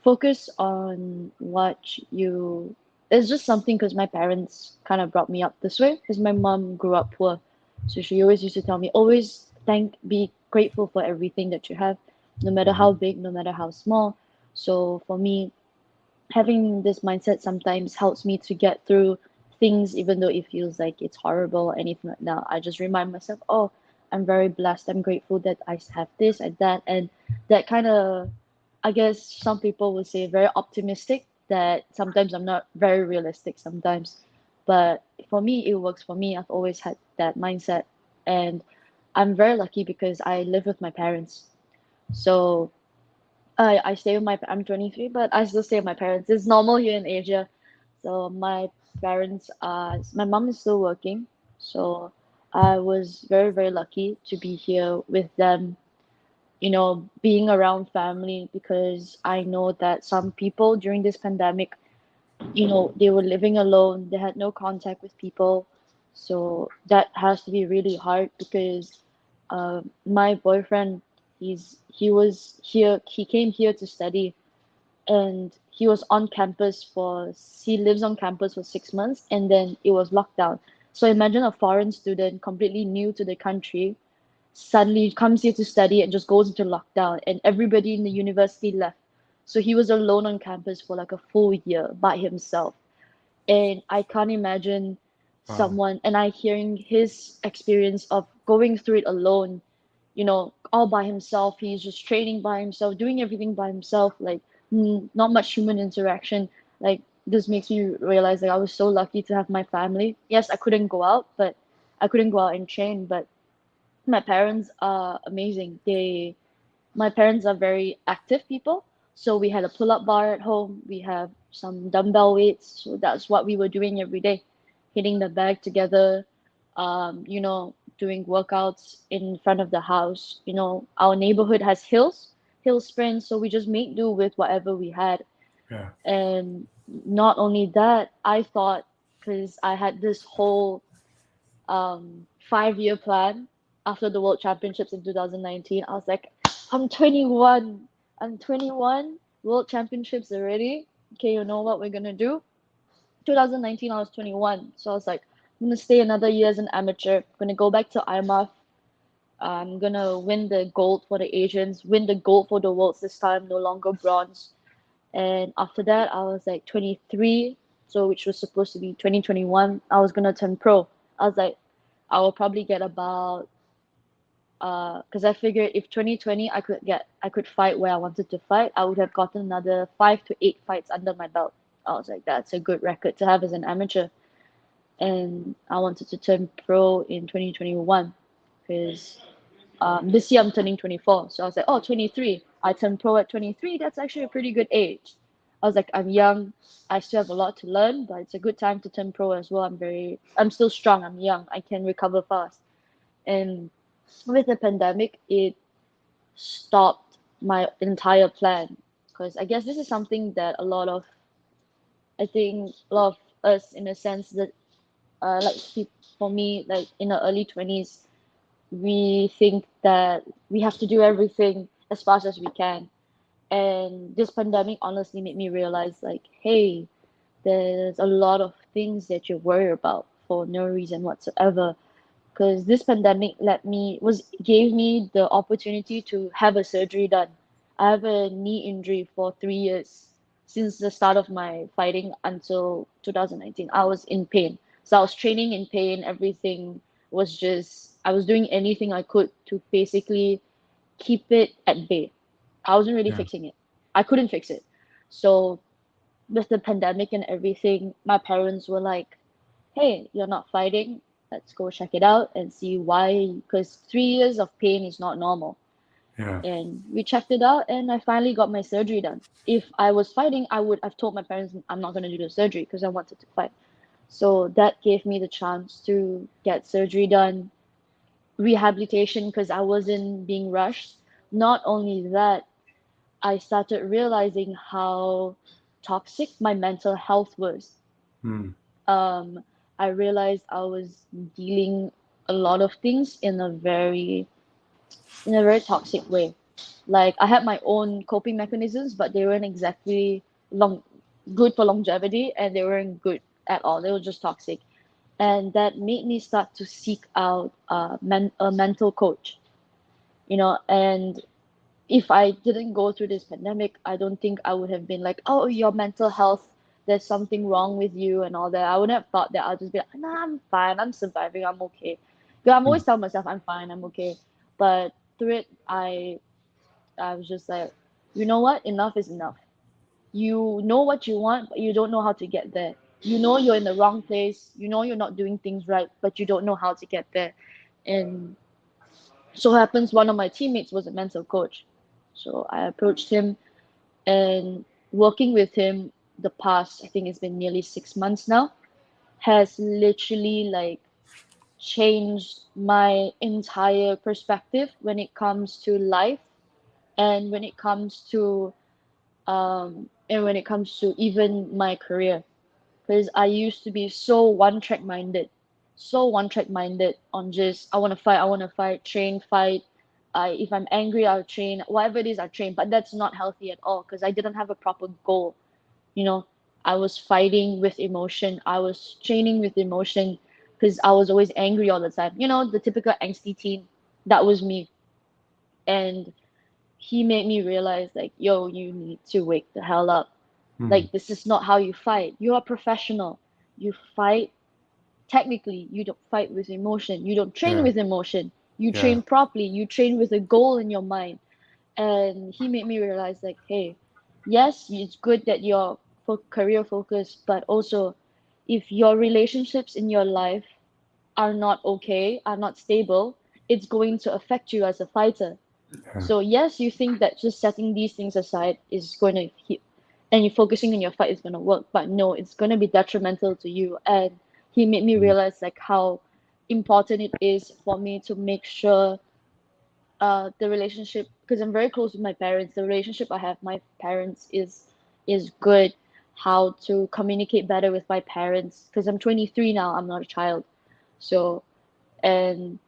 focus on what you. It's just something because my parents kind of brought me up this way because my mom grew up poor, so she always used to tell me always be grateful for everything that you have, no matter how Hmm. big, no matter how small. So for me, having this mindset sometimes helps me to get through things even though it feels like it's horrible or anything like that. I just remind myself, oh, I'm very blessed, I'm grateful that I have this and that, and that kind of, I guess some people will say very optimistic, that sometimes I'm not very realistic sometimes, but for me it works. For me, I've always had that mindset, and I'm very lucky because I live with my parents. So I stay with I'm 23, but I still stay with my parents. It's normal here in Asia. So my mom is still working, so I was very, very lucky to be here with them, being around family because I know that some people during this pandemic, they were living alone, they had no contact with people. So that has to be really hard because my boyfriend, he came here to study and he lives on campus for 6 months and then it was locked down. So imagine a foreign student completely new to the country suddenly comes here to study and just goes into lockdown and everybody in the university left. So he was alone on campus for like a full year by himself. And I can't imagine Wow. someone and I hearing his experience of going through it alone, all by himself. He's just training by himself, doing everything by himself, like not much human interaction. Like this makes me realize that I was so lucky to have my family. Yes, I couldn't go out, but I couldn't go out and train, but my parents are amazing. My parents are very active people. So we had a pull-up bar at home. We have some dumbbell weights. So that's what we were doing every day, hitting the bag together, doing workouts in front of the house. Our neighborhood has hill sprints, so we just make do with whatever we had. Yeah. And not only that, I thought, because I had this whole 5-year plan after the World Championships in 2019. I was like, I'm 21. I'm 21. World Championships already. Okay, you know what we're gonna do? 2019, I was 21. So I was like, I'm gonna stay another year as an amateur. I'm gonna go back to IMAF. I'm gonna win the gold for the Asians, win the gold for the worlds this time, no longer bronze. And after that, I was like 23, so which was supposed to be 2021. I was gonna turn pro. I was like, I will probably get about because I figured if 2020 I could fight where I wanted to fight, I would have gotten another 5 to 8 fights under my belt. I was like, that's a good record to have as an amateur. And I wanted to turn pro in 2021 because this year I'm turning 24. So I was like, oh, 23. I turned pro at 23. That's actually a pretty good age. I was like, I'm young. I still have a lot to learn, but it's a good time to turn pro as well. I'm still strong. I'm young. I can recover fast. And with the pandemic, it stopped my entire plan because I guess this is something that I think a lot of us, in a sense, that for me, like in the early 20s, we think that we have to do everything as fast as we can. And this pandemic honestly made me realize, like, hey, there's a lot of things that you worry about for no reason whatsoever. Because this pandemic gave me the opportunity to have a surgery done. I have a knee injury for 3 years since the start of my fighting until 2019. I was in pain, so I was training in pain. Everything was just I was doing anything I could to basically keep it at bay. I wasn't really Yeah. fixing it. I couldn't fix it. So with the pandemic and everything, my parents were like, hey, you're not fighting. Let's go check it out and see why. Because 3 years of pain is not normal. Yeah. And we checked it out, and I finally got my surgery done. If I was fighting, I would have told my parents I'm not going to do the surgery because I wanted to fight. So that gave me the chance to get surgery done, rehabilitation because I wasn't being rushed. Not only that, I started realizing how toxic my mental health was. Hmm. um, I realized I was dealing a lot of things in a very toxic way. Like I had my own coping mechanisms, but they weren't exactly long good for longevity, and they weren't good at all. They were just toxic, and that made me start to seek out a mental coach. And if I didn't go through this pandemic, I don't think I would have been like, oh, your mental health, there's something wrong with you and all that. I wouldn't have thought that. I'll just be like, nah, I'm fine, I'm surviving, I'm okay. Because I'm Hmm. always telling myself I'm fine, I'm okay. But through it, I was just like, you know what? Enough is enough. You know what you want, but you don't know how to get there. You know you're in the wrong place. You know you're not doing things right, but you don't know how to get there. And so happens one of my teammates was a mental coach. So I approached him and working with him the past, I think it's been nearly 6 months now, has literally like changed my entire perspective when it comes to life, and when it comes to even my career, because I used to be so one track minded on just I want to fight, train, fight. If I'm angry, I'll train. Whatever it is, I train. But that's not healthy at all because I didn't have a proper goal. You know, I was fighting with emotion. I was training with emotion because I was always angry all the time. You know, the typical angsty teen. That was me. And he made me realize, like, yo, you need to wake the hell up. Mm. Like, this is not how you fight. You're a professional. You fight technically. You don't fight with emotion. You don't train Yeah. with emotion. You Yeah. train properly. You train with a goal in your mind. And he made me realize, like, hey, yes, it's good that you're career focused, but also if your relationships in your life are not okay, are not stable, it's going to affect you as a fighter. Yeah. So yes, you think that just setting these things aside is going to hit, and you focusing on your fight is going to work, but no, it's going to be detrimental to you. And he made me Mm. realize like how important it is for me to make sure the relationship, because I'm very close with my parents, the relationship I have with my parents is good. How to communicate better with my parents, because I'm 23 now, I'm not a child. So, and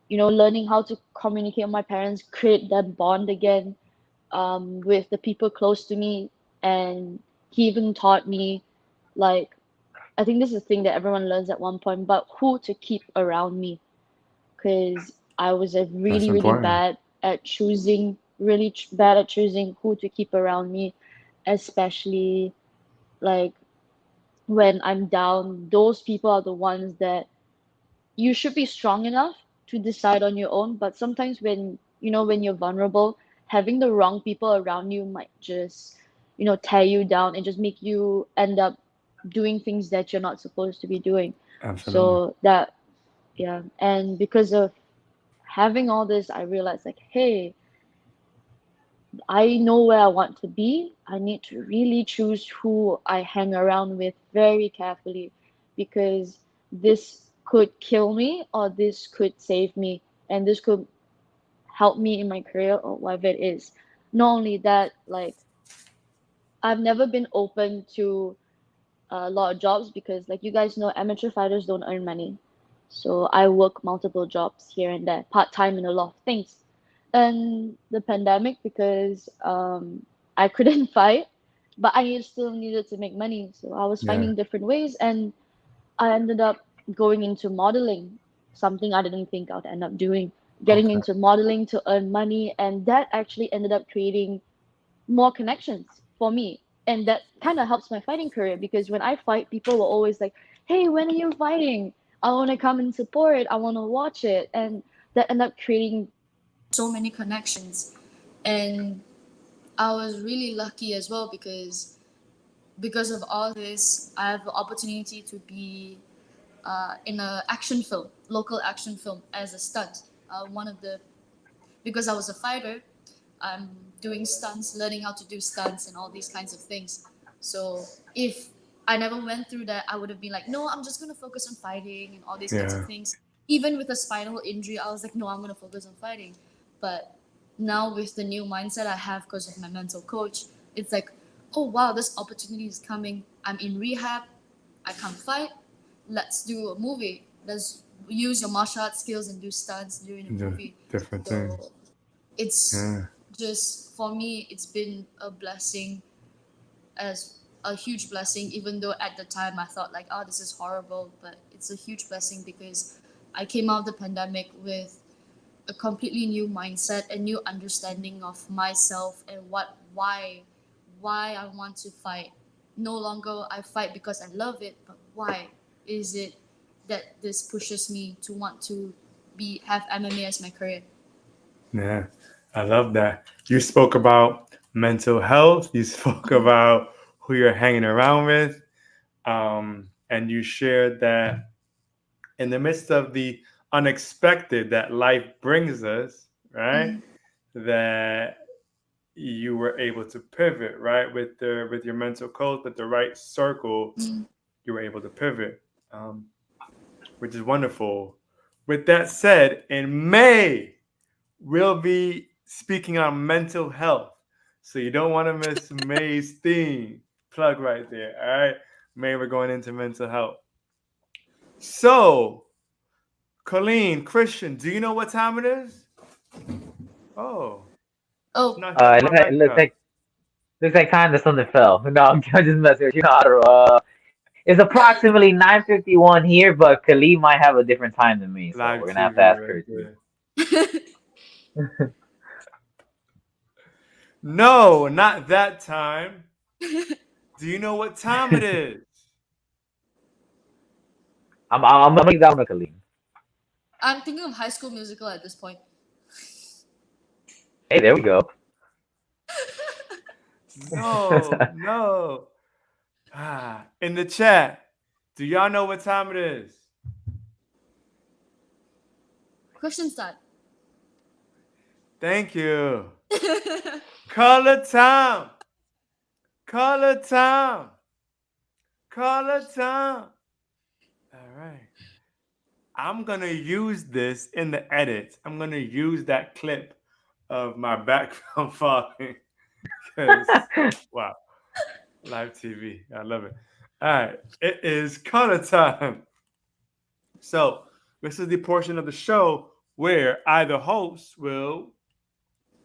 learning how to communicate with my parents, create that bond again, with the people close to me. And he even taught me, like, I think this is a thing that everyone learns at one point, but who to keep around me, because I was a That's really, really important. bad at choosing, bad at choosing who to keep around me, especially like when I'm down. Those people are the ones that you should be strong enough to decide on your own, but sometimes when you're vulnerable, having the wrong people around you might just, tear you down and just make you end up doing things that you're not supposed to be doing. Absolutely. So that, yeah, and because of having all this, I realized, like, hey, I know where I want to be. I need to really choose who I hang around with very carefully, because this could kill me or this could save me, and this could help me in my career or whatever it is. Not only that, like, I've never been open to a lot of jobs because, like, you guys know, amateur fighters don't earn money. So I work multiple jobs here and there, part time in a lot of things. And the pandemic, because I couldn't fight, but I still needed to make money. So I was Yeah. finding different ways, and I ended up going into modeling, something I didn't think I'd end up doing. Getting Okay. into modeling to earn money, and that actually ended up creating more connections for me. And that kind of helps my fighting career, because when I fight, people were always like, hey, when are you fighting? I want to come and support. I want to watch it. And that ended up creating so many connections. And I was really lucky as well, because of all this, I have the opportunity to be in a action film, local action film, as a stunt. One of the Because I was a fighter, I'm doing stunts, learning how to do stunts and all these kinds of things. So if I never went through that, I would have been like, no, I'm just gonna focus on fighting and all these kinds of Yeah. things. Even with a spinal injury, I was like, no, I'm gonna focus on fighting. But now with the new mindset I have because of my mental coach, it's like, oh wow, this opportunity is coming. I'm in rehab. I can't fight. Let's do a movie. Let's use your martial arts skills and do stunts during a The movie. different things. So it's Yeah. just, for me, it's been a blessing, as a huge blessing, even though at the time I thought like, oh, this is horrible, but it's a huge blessing because I came out of the pandemic with a completely new mindset, a new understanding of myself, and why I want to fight. No longer I fight because I love it, but why is it that this pushes me to want to be have MMA as my career? Yeah. I love that. You spoke about mental health. You spoke about who you're hanging around with. And you shared that in the midst of the unexpected that life brings us, right? Mm-hmm. That you were able to pivot, right? With your mental code, with the right circle, Mm. you were able to pivot, um, which is wonderful. With that said, in May, we'll be speaking on mental health. So you don't want to miss May's theme. Plug right there. All right. May, we're going into mental health. So, Colleen, Christian, do you know what time it is? Oh, it's Oh, not hitting my It mic up. looks like time that something fell. No, I'm just messing with you. No, it's approximately 9:51 here, but Khalid might have a different time than me, so Live we're gonna have to TV ask right her too. there. No, not that time. Do you know what time it is? I'm gonna leave that one to Khalid. I'm thinking of High School Musical at this point. Hey, there we go. No, no. In the chat, do y'all know what time it is? Question start. Thank you. Color time. Color time. Color time. All right. I'm going to use this in the edit. I'm going to use that clip of my background falling because, wow, live TV. I love it. All right. It is color time. So, this is the portion of the show where either host will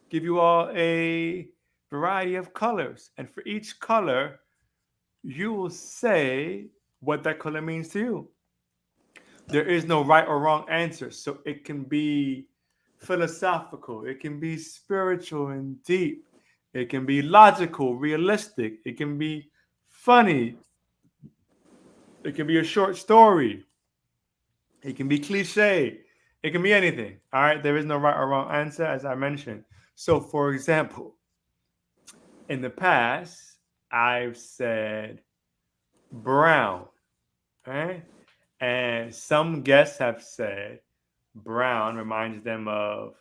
give you all a variety of colors. And for each color, you will say what that color means to you. There is no right or wrong answer. So it can be philosophical, it can be spiritual and deep, it can be logical, realistic, it can be funny, it can be a short story, it can be cliche, it can be anything. All right, there is no right or wrong answer, as I mentioned. So, for example, in the past, I've said brown, right? And some guests have said brown reminds them of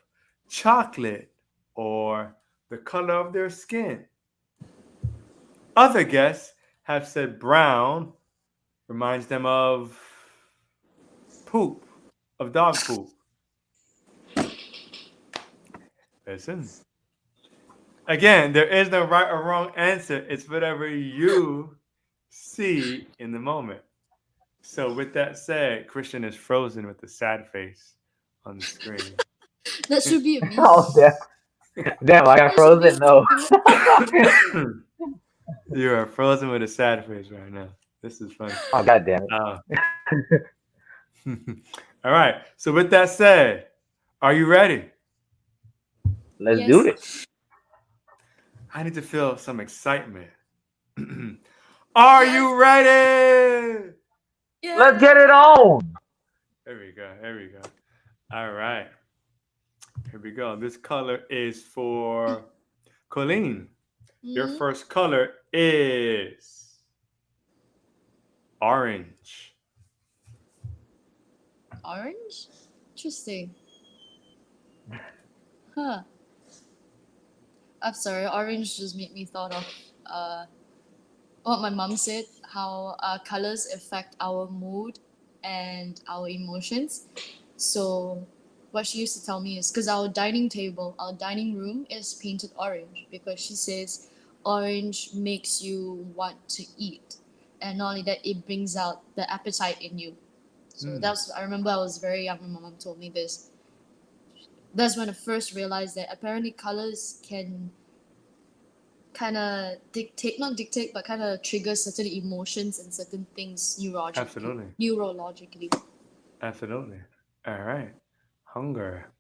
chocolate or the color of their skin. Other guests have said brown reminds them of poop, of dog poop. Listen. Again, there is no right or wrong answer. It's whatever you see in the moment. So, with that said, Christian is frozen with a sad face on the screen. That should be a meme. Oh damn! I got That should be a frozen. No. meme. You are frozen with a sad face right now. This is funny. Oh god damn it! Uh, all right. So, with that said, are you ready? Let's do Yes. it. I need to feel some excitement. Are Yes. you ready? Let's Yeah. get it on. There we go. There we go. All right. Here we go. This color is for Colleen. Your Hmm. first color is orange. Orange? Interesting. Huh. I'm sorry, orange just made me thought of uh, what my mom said, how colors affect our mood and our emotions. So, what she used to tell me is because our dining table, our dining room is painted orange because she says orange makes you want to eat. And not only that, it brings out the appetite in you. So Hmm. I remember I was very young when my mom told me this. That's when I first realized that apparently colors can kind of dictate, not dictate, but kind of trigger certain emotions and certain things Absolutely. neurologically. Absolutely. All right. Hunger.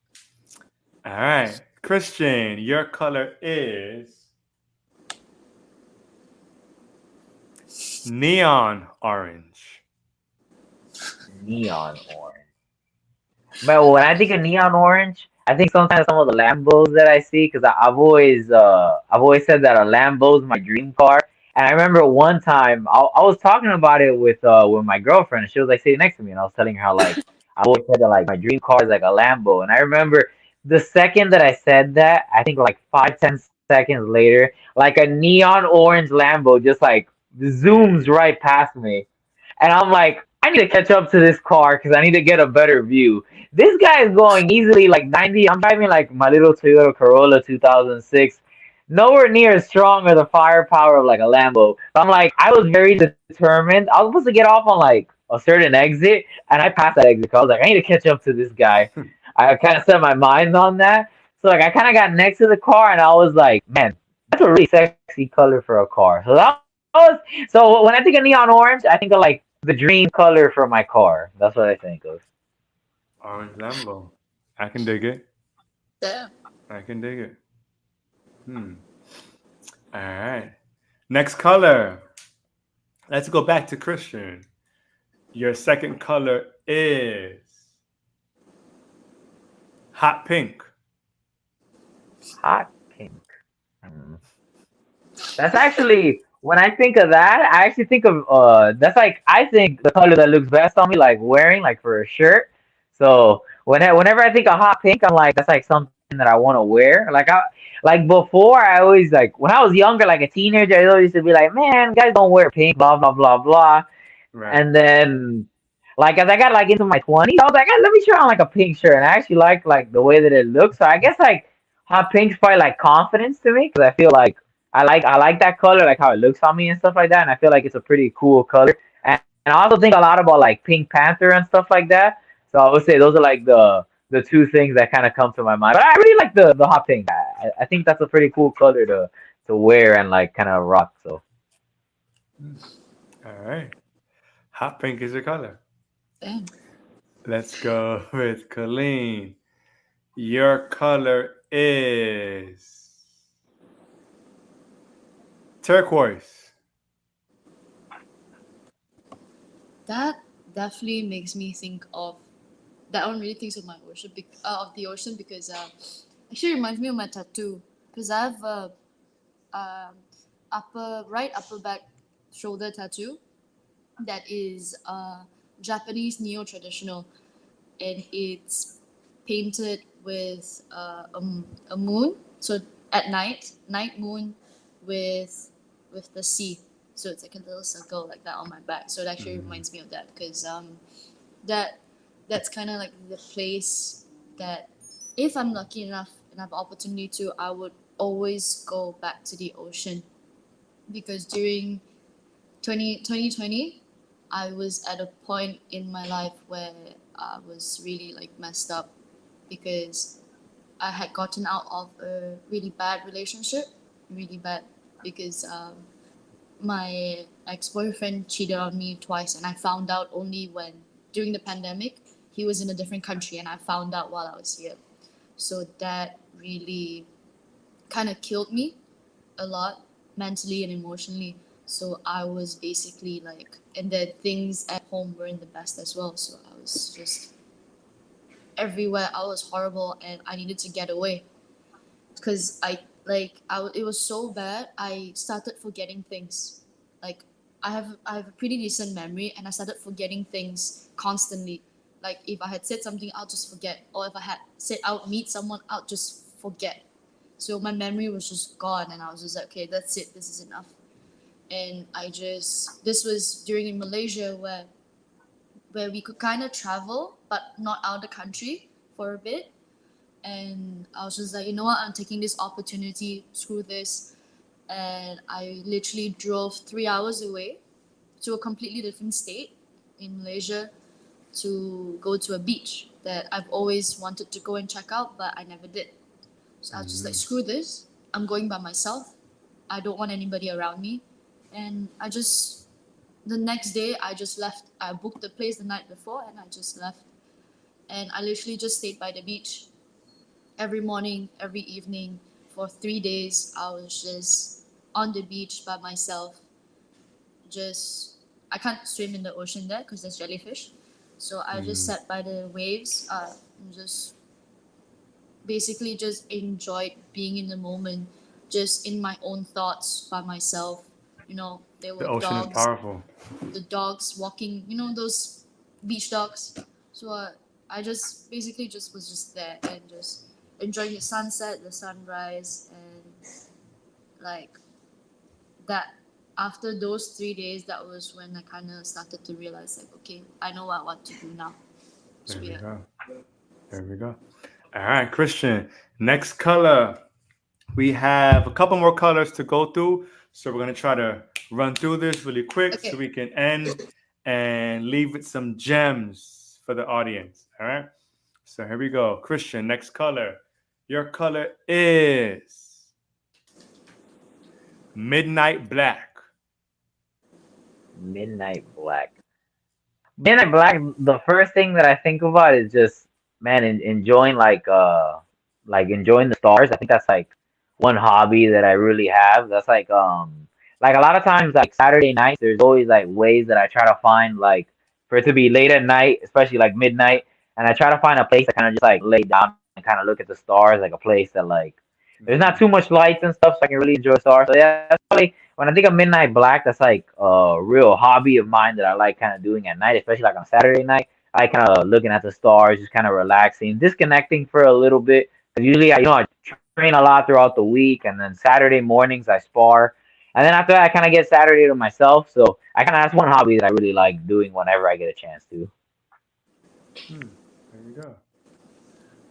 All right. Christian, your color is neon orange. Neon orange. But when I think of neon orange, I think sometimes some of the Lambos that I see, because I've always said that a Lambo is my dream car. And I remember one time I was talking about it with my girlfriend, and she was like sitting next to me, and I was telling her how like I always said that like my dream car is like a Lambo. And I remember the second that I said that, I think like 5, 10 seconds later, like a neon orange Lambo just like zooms Yeah. right past me. And I'm like, I need to catch up to this car because I need to get a better view. This guy is going easily like 90. I'm driving like my little Toyota Corolla 2006. Nowhere near as strong or the firepower of like a Lambo. So I'm like, I was very determined. I was supposed to get off on like a certain exit, and I passed that exit. 'Cause I was like, I need to catch up to this guy. I kind of set my mind on that. So like, I kind of got next to the car, and I was like, man, that's a really sexy color for a car. So when I think of neon orange, I think of like the dream color for my car. That's what I think of. Orange Lambo. I can dig it. Damn. I can dig it. Hmm. All right. Next color. Let's go back to Christian. Your second color is hot pink. Hot pink. Hmm. That's actually when I think of that, I actually think of that's like I think the color that looks best on me, like wearing like for a shirt. So whenever I think of hot pink, I'm like that's like something that I want to wear. Like before, I always like when I was younger, like a teenager, I always used to be like, man, guys don't wear pink, blah blah blah blah. Right. And then like as I got like into my 20s, I was like, hey, let me try on like a pink shirt, and I actually like the way that it looks. So I guess like hot pink's probably like confidence to me because I feel like I like that color, like how it looks on me and stuff like that, and I feel like it's a pretty cool color. And I also think a lot about like Pink Panther and stuff like that. So I would say those are like the two things that kind of come to my mind. But I really like the hot pink. I think that's a pretty cool color to wear and like kind of rock. So All right. Hot pink is your color. Damn. Let's go with Colleen. Your color is turquoise. That definitely makes me think of that one really thinks of my ocean of the ocean because actually reminds me of my tattoo because I have a upper back shoulder tattoo that is Japanese neo traditional and it's painted with a moon. So at night moon with the sea. So it's like a little circle like that on my back. So it actually Mm. reminds me of that because that that's kind of like the place that if I'm lucky enough and have opportunity to, I would always go back to the ocean because during 2020, I was at a point in my life where I was really like messed up because I had gotten out of a really bad relationship, really bad because my ex-boyfriend cheated on me twice and I found out only when during the pandemic he was in a different country and I found out while I was here. So that really kind of killed me a lot mentally and emotionally. So I was basically like, and then things at home weren't the best as well. So I was just everywhere. I was horrible and I needed to get away because it was so bad. I started forgetting things. Like I have a pretty decent memory and I started forgetting things constantly. Like if I had said something, I'll just forget, or if I had said I would meet someone, I'll just forget. So my memory was just gone, and I was just like, okay, that's it. This is enough. And this was during in Malaysia where we could kind of travel, but not out of the country for a bit. And I was just like, you know what? I'm taking this opportunity. Screw this. And I literally drove 3 hours away to a completely different state in Malaysia to go to a beach that I've always wanted to go and check out, but I never did. So I was just like, Mm. screw this. I'm going by myself. I don't want anybody around me. And the next day, I just left. I booked the place the night before and I just left. And I literally just stayed by the beach every morning, every evening for 3 days. I was just on the beach by myself. Just, I can't swim in the ocean there because there's jellyfish. So I just Mm. sat by the waves, and just basically just enjoyed being in the moment, just in my own thoughts by myself. There The were ocean is dogs, powerful. the dogs walking, those beach dogs. So I just basically just was just there and just enjoying the sunset, the sunrise, and like that after those 3 days, that was when I kind of started to realize, like, okay, I know what to do now. So There we yeah. go. There we go. All right, Christian. Next color. We have a couple more colors to go through. So we're going to try to run through this really quick so Okay. we can end and leave with some gems for the audience. All right. So here we go. Christian, next color. Your color is midnight black. Midnight Black. Midnight Black. The first thing that I think about is just man enjoying like enjoying the stars. I think that's like one hobby that I really have. That's like a lot of times like Saturday nights. There's always like ways that I try to find like for it to be late at night, especially like midnight, and I try to find a place to kind of just like lay down and kind of look at the stars, like a place that like there's not too much lights and stuff, so I can really enjoy stars. So yeah, that's probably when I think of Midnight Black, that's like a real hobby of mine that I like kind of doing at night, especially like on Saturday night. I kind of looking at the stars, just kind of relaxing, disconnecting for a little bit. 'Cause usually, I train a lot throughout the week, and then Saturday mornings I spar, and then after that, I kind of get Saturday to myself. So I kind of that's one hobby that I really like doing whenever I get a chance to. There we go.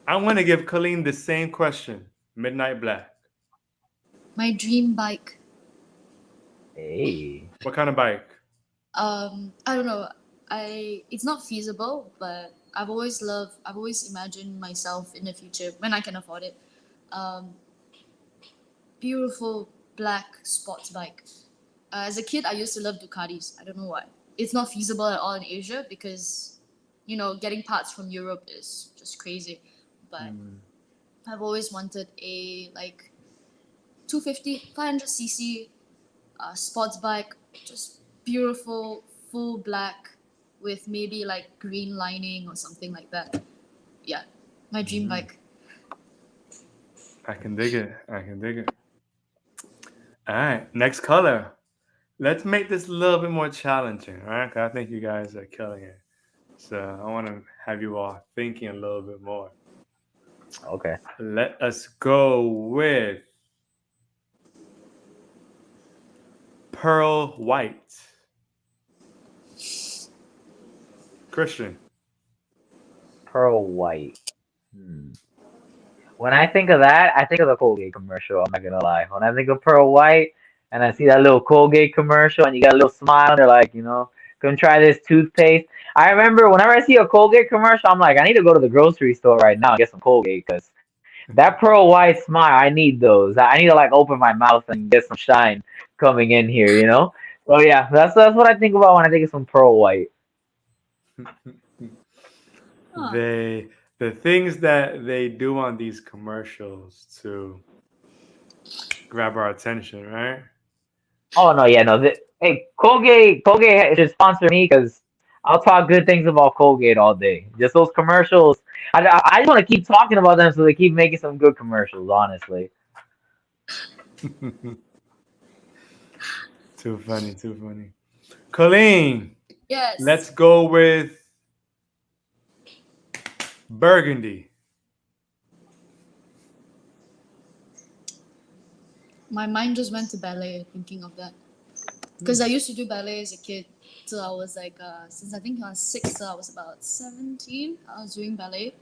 I want to give Colleen the same question. Midnight black. My dream bike. Hey, What kind of bike? I don't know. It's not feasible, but I've always imagined myself in the future when I can afford it. Um, Beautiful black sports bike. As a kid, I used to love Ducatis. I don't know why. It's not feasible at all in Asia because, getting parts from Europe is just crazy. But I've always wanted a like 250, 500cc sports bike, just beautiful, full black with maybe like green lining or something like that. Yeah, my dream bike. I can dig it. I can dig it. All right. Next color. Let's make this a little bit more challenging. All right. 'Cause I think you guys are killing it. So I want to have you all thinking a little bit more. okay. Let us go with pearl white. Christian. Pearl White. Hmm. When I think of that, I think of the Colgate commercial. I'm not gonna lie. When I think of Pearl White and I see that little Colgate commercial and you got a little smile, they're like, come try this toothpaste. I remember whenever I see a Colgate commercial, I'm like, I need to go to the grocery store right now and get some Colgate because that Pearl White smile, I need those. I need to like open my mouth and get some shine coming in here. So yeah, that's what I think about when I think of some Pearl White. Huh. The things that they do on these commercials to grab our attention, right? Oh no, yeah, no. Hey, Colgate should sponsor me because I'll talk good things about Colgate all day. Just those commercials. I just want to keep talking about them so they keep making some good commercials. Honestly. Too funny, too funny. Colleen, let's Yes. go with burgundy. My mind just went to ballet thinking of that. Because I used to do ballet as a kid till I was like, since I think I was 6, till I was about 17, I was doing ballet.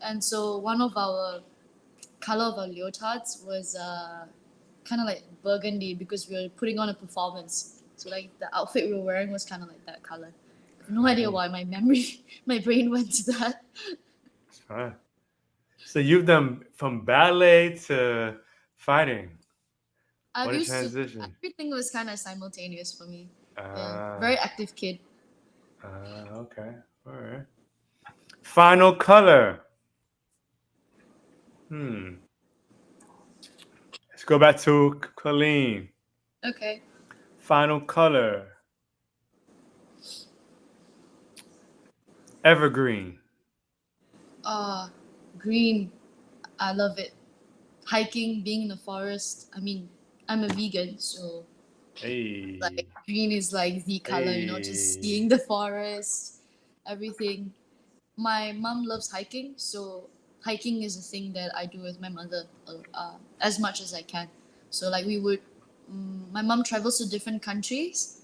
And so one of our color of our leotards was kind of like burgundy because we were putting on a performance. So like the outfit we were wearing was kind of like that color. I have no idea why my memory, my brain went to that. It's fine. So you've done from ballet to fighting. I What a used to, transition. everything was kind of simultaneous for me. Yeah, Uh, very active kid. okay. All right. Final color. Hmm. Let's go back to Colleen. Okay. Final color. Evergreen. Uh, Green. I love it. Hiking, being in the forest. I mean, I'm a vegan, so like Hey. green is like the color, just Hey. seeing the forest, everything. My mom loves hiking, so hiking is a thing that I do with my mother as much as I can. So like we would my mom travels to different countries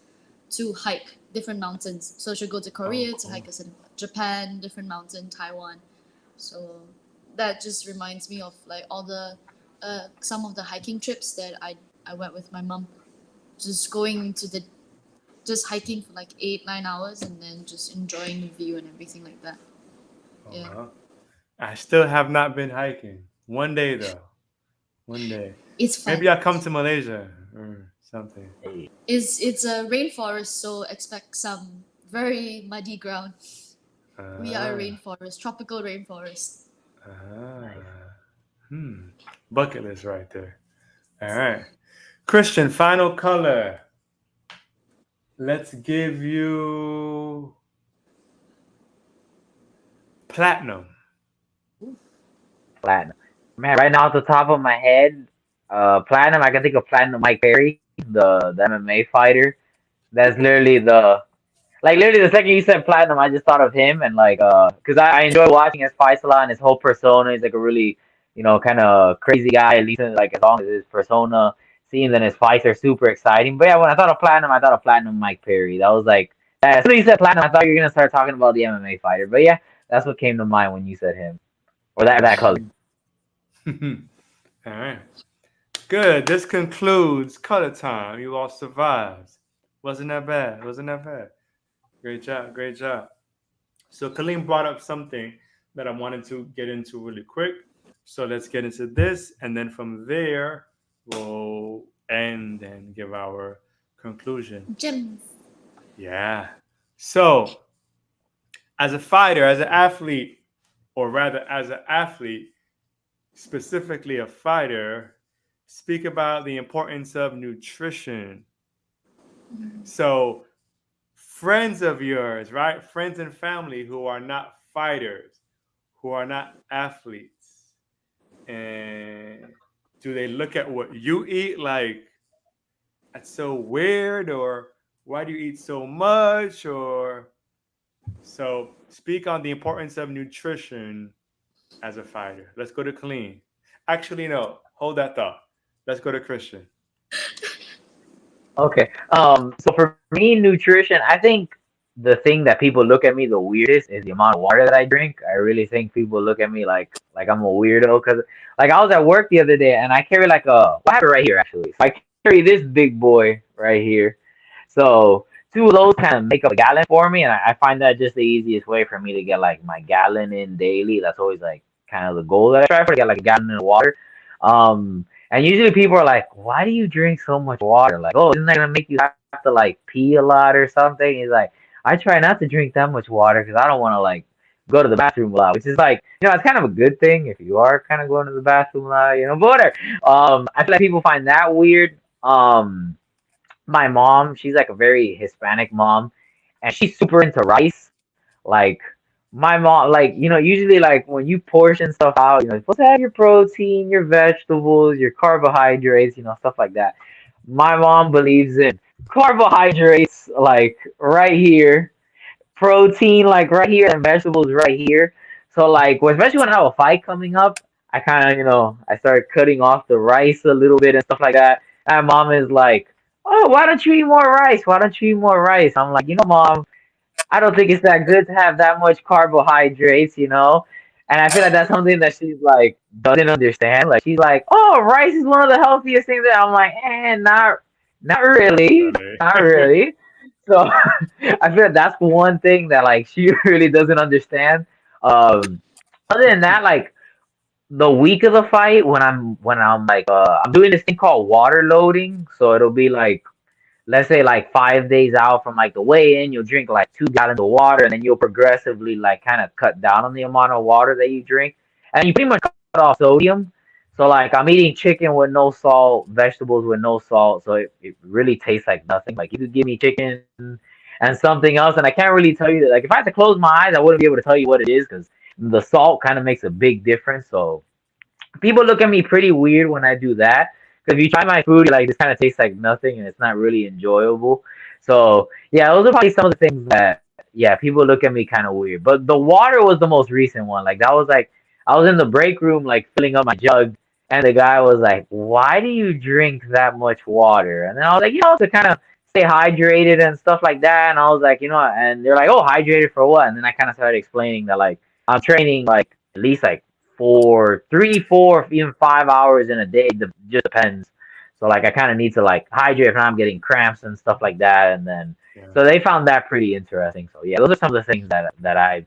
to hike different mountains. So she'll go to Oh, Korea to cool. hike a certain Japan, different mountain, Taiwan. So that just reminds me of like all the some of the hiking trips that I went with my mom. Just going to the just hiking for like 8 9 hours and then just enjoying the view and everything like that. Oh, Yeah, wow. I still have not been hiking. One day though. One day. it's fun. Maybe I'll come to Malaysia or something. Hey, It's a rainforest, so expect some very muddy ground. We are a Ah, rainforest, tropical rainforest. nice. ah. Hmm. Bucket list right there. All right. Christian, final color. Let's give you platinum. Platinum. Man, right now off the top of my head, platinum. I can think of platinum Mike Perry, the MMA fighter. That's literally the like literally the second you said platinum, I just thought of him and like because I enjoy watching his fights a lot and his whole persona. He's like a really kind of crazy guy. At least like as long as his persona seems and his fights are super exciting. But yeah, when I thought of platinum, I thought of platinum Mike Perry. That was like as soon as you said platinum, I thought you were gonna start talking about the MMA fighter. But yeah, that's what came to mind when you said him or that color. Mm. All right. Good. This concludes color time. You all survived. Wasn't that bad? Wasn't that bad? Great job. Great job. So Colleen brought up something that I wanted to get into really quick. So let's get into this, and then from there we'll end and give our conclusion. Gems. Yeah. So as a fighter, as an athlete, or rather as an athlete, specifically a fighter, speak about the importance of nutrition. So friends of yours, right? Friends and family who are not fighters, who are not athletes, and do they look at what you eat like that's so weird, or why do you eat so much, or so speak on the importance of nutrition as a fighter. Let's go to Colleen. Actually, no, hold that thought. Let's go to Christian. Okay. So for me, nutrition, I think the thing that people look at me the weirdest is the amount of water that I drink. I really think people look at me like I'm a weirdo because like I was at work the other day and I carry like I have it right here actually. So I carry this big boy right here. So two of those kind of make up a gallon for me, and I find that just the easiest way for me to get like my gallon in daily. That's always like kind of the goal that I try for to get like a gallon of water. And usually people are like, "Why do you drink so much water? Like, oh, isn't that gonna make you have to like pee a lot or something?" He's like, "I try not to drink that much water because I don't want to like go to the bathroom a lot," which is like, it's kind of a good thing if you are kind of going to the bathroom a lot. But whatever. I feel like people find that weird. My mom, she's like a very Hispanic mom, and she's super into rice. Like my mom, like usually like when you portion stuff out, you're supposed to have your protein, your vegetables, your carbohydrates, stuff like that. My mom believes in carbohydrates like right here, protein like right here, and vegetables right here. So like, especially when I have a fight coming up, I kind of I start cutting off the rice a little bit and stuff like that. And mom is like, "Oh, why don't you eat more rice? Why don't you eat more rice?" I'm like, mom, I don't think it's that good to have that much carbohydrates. And I feel like that's something that she's like doesn't understand. Like she's like, "Oh, rice is one of the healthiest things." That I'm like, not really, Really? not really. So I feel like that's one thing that like she really doesn't understand. Um, Other than that, like the week of the fight, when I'm like I'm doing this thing called water loading. So it'll be like, let's say like 5 days out from like the weigh in, you'll drink like 2 gallons of water, and then you'll progressively like kind of cut down on the amount of water that you drink, and you pretty much cut off sodium. So like I'm eating chicken with no salt, vegetables with no salt, so it really tastes like nothing. Like you could give me chicken and something else, and I can't really tell you that. Like if I had to close my eyes, I wouldn't be able to tell you what it is because the salt kind of makes a big difference. So people look at me pretty weird when I do that. Because if you try my food, you're like, this kind of tastes like nothing and it's not really enjoyable. So yeah, those are probably some of the things that yeah, people look at me kind of weird. But the water was the most recent one. Like that was like I was in the break room like filling up my jug, And the guy was like, "Why do you drink that much water?" And then I was like, to kind of stay hydrated and stuff like that. And I was like, and they're like, "Oh, hydrated for what?" And then I kind of started explaining that like I'm training like at least like 4, even 5 hours in a day. Just depends. So like I kind of need to like hydrate if I'm getting cramps and stuff like that. And then Yeah. so they found that pretty interesting. So yeah, those are some of the things that I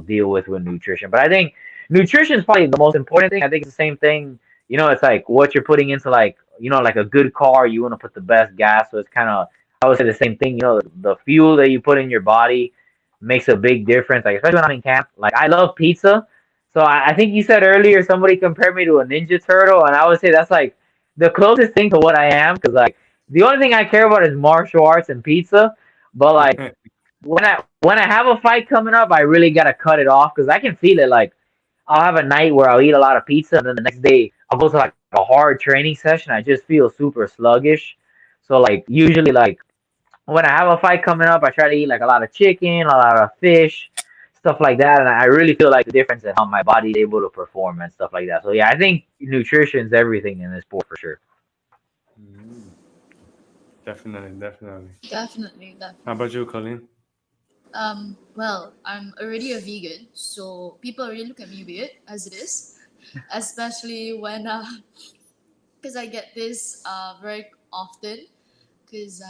deal with nutrition. But I think nutrition is probably the most important thing. I think it's the same thing. It's like what you're putting into like like a good car. You want to put the best gas, so it's kind of I would say the same thing. The fuel that you put in your body makes a big difference. Like especially when I'm in camp. Like I love pizza, so I think you said earlier somebody compared me to a Ninja Turtle, and I would say that's like the closest thing to what I am. Because like the only thing I care about is martial arts and pizza. But like when I have a fight coming up, I really gotta cut it off because I can feel it. Like I'll have a night where I'll eat a lot of pizza, and then the next day I'll go to like a hard training session. I just feel super sluggish. So like usually like when I have a fight coming up, I try to eat like a lot of chicken, a lot of fish, stuff like that, and I really feel like the difference in how my body's able to perform and stuff like that. So yeah, I think nutrition's everything in this sport for sure. Mm, definitely, definitely. Definitely, How definitely. about you, Colleen? Well, I'm already a vegan, so people already look at me weird as it is, especially when, because I get this very often, because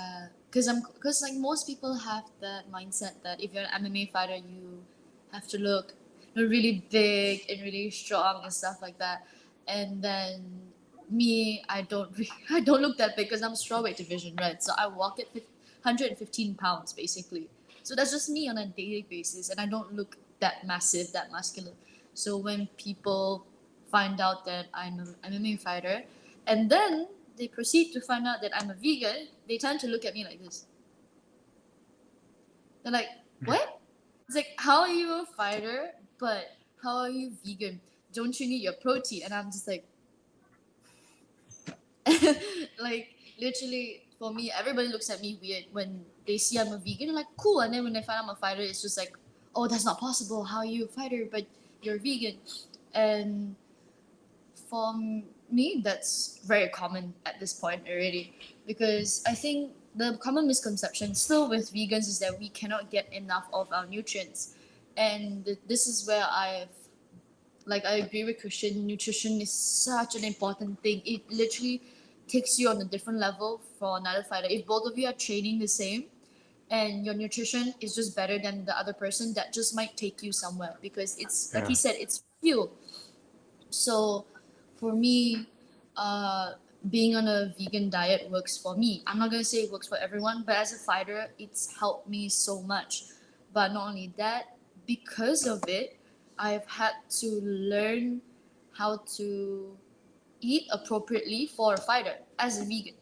like most people have that mindset that if you're an MMA fighter, you have to look, really big and really strong and stuff like that, and then me, I don't look that big because I'm strawweight division, right? So I walk at 115 pounds basically. So that's just me on a daily basis, and I don't look that massive, that muscular. So when people find out that I'm an MMA fighter, and then they proceed to find out that I'm a vegan, they tend to look at me like this. They're like, "What?" It's like, "How are you a fighter, but how are you vegan? Don't you need your protein?" And I'm just like, like literally for me, everybody looks at me weird when they see I'm a vegan. They're like, "Cool," and then when they find I'm a fighter, it's just like, "Oh, that's not possible. How are you a fighter, but you're vegan?" And for me, that's very common at this point already, because I think the common misconception still with vegans is that we cannot get enough of our nutrients, and this is where I agree with Christian. Nutrition is such an important thing. It literally takes you on a different level for another fighter. If both of you are training the same, and your nutrition is just better than the other person, that just might take you somewhere, because it's like Yeah. he said, it's fuel. So for me, uh, being on a vegan diet works for me. I'm not gonna say it works for everyone, but as a fighter, it's helped me so much. But not only that, because of it, I've had to learn how to eat appropriately for a fighter as a vegan,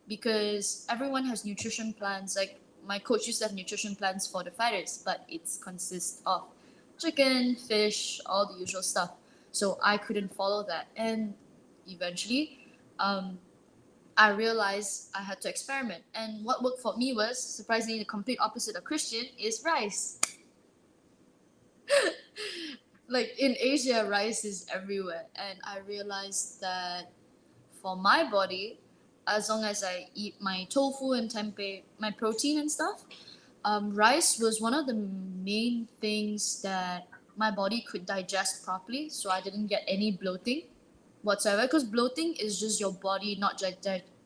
because everyone has nutrition plans. Like my coach used to have nutrition plans for the fighters, but it consists of chicken, fish, all the usual stuff. So I couldn't follow that, and eventually, um, I realized I had to experiment. And what worked for me was surprisingly the complete opposite of Christian is rice. Like in Asia, rice is everywhere, and I realized that for my body, as long as I eat my tofu and tempeh, my protein and stuff, rice was one of the main things that my body could digest properly, so I didn't get any bloating whatsoever. Because bloating is just your body not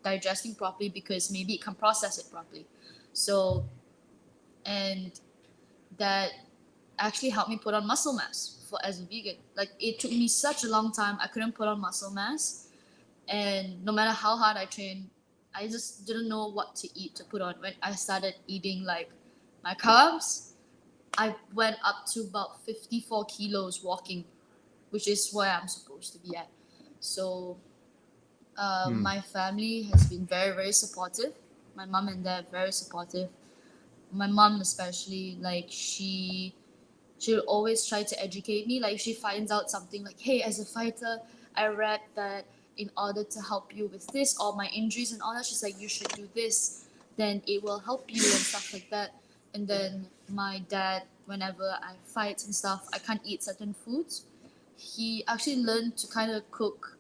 digesting properly because maybe it can process it properly. So, and that actually helped me put on muscle mass for as a vegan. Like it took me such a long time. I couldn't put on muscle mass, and no matter how hard I trained, I just didn't know what to eat to put on. When I started eating like my carbs, I went up to about 54 kilos walking, which is where I'm supposed to be at. So Hmm. my family has been very, very supportive. My mom and dad very supportive. My mom especially, like she'll always try to educate me. Like if she finds out something like, "Hey, as a fighter, I read that in order to help you with this, all my injuries and all that," she's like, "You should do this, then it will help you," and stuff like that. And then my dad, whenever I fight and stuff, I can't eat certain foods. He actually learned to kind of cook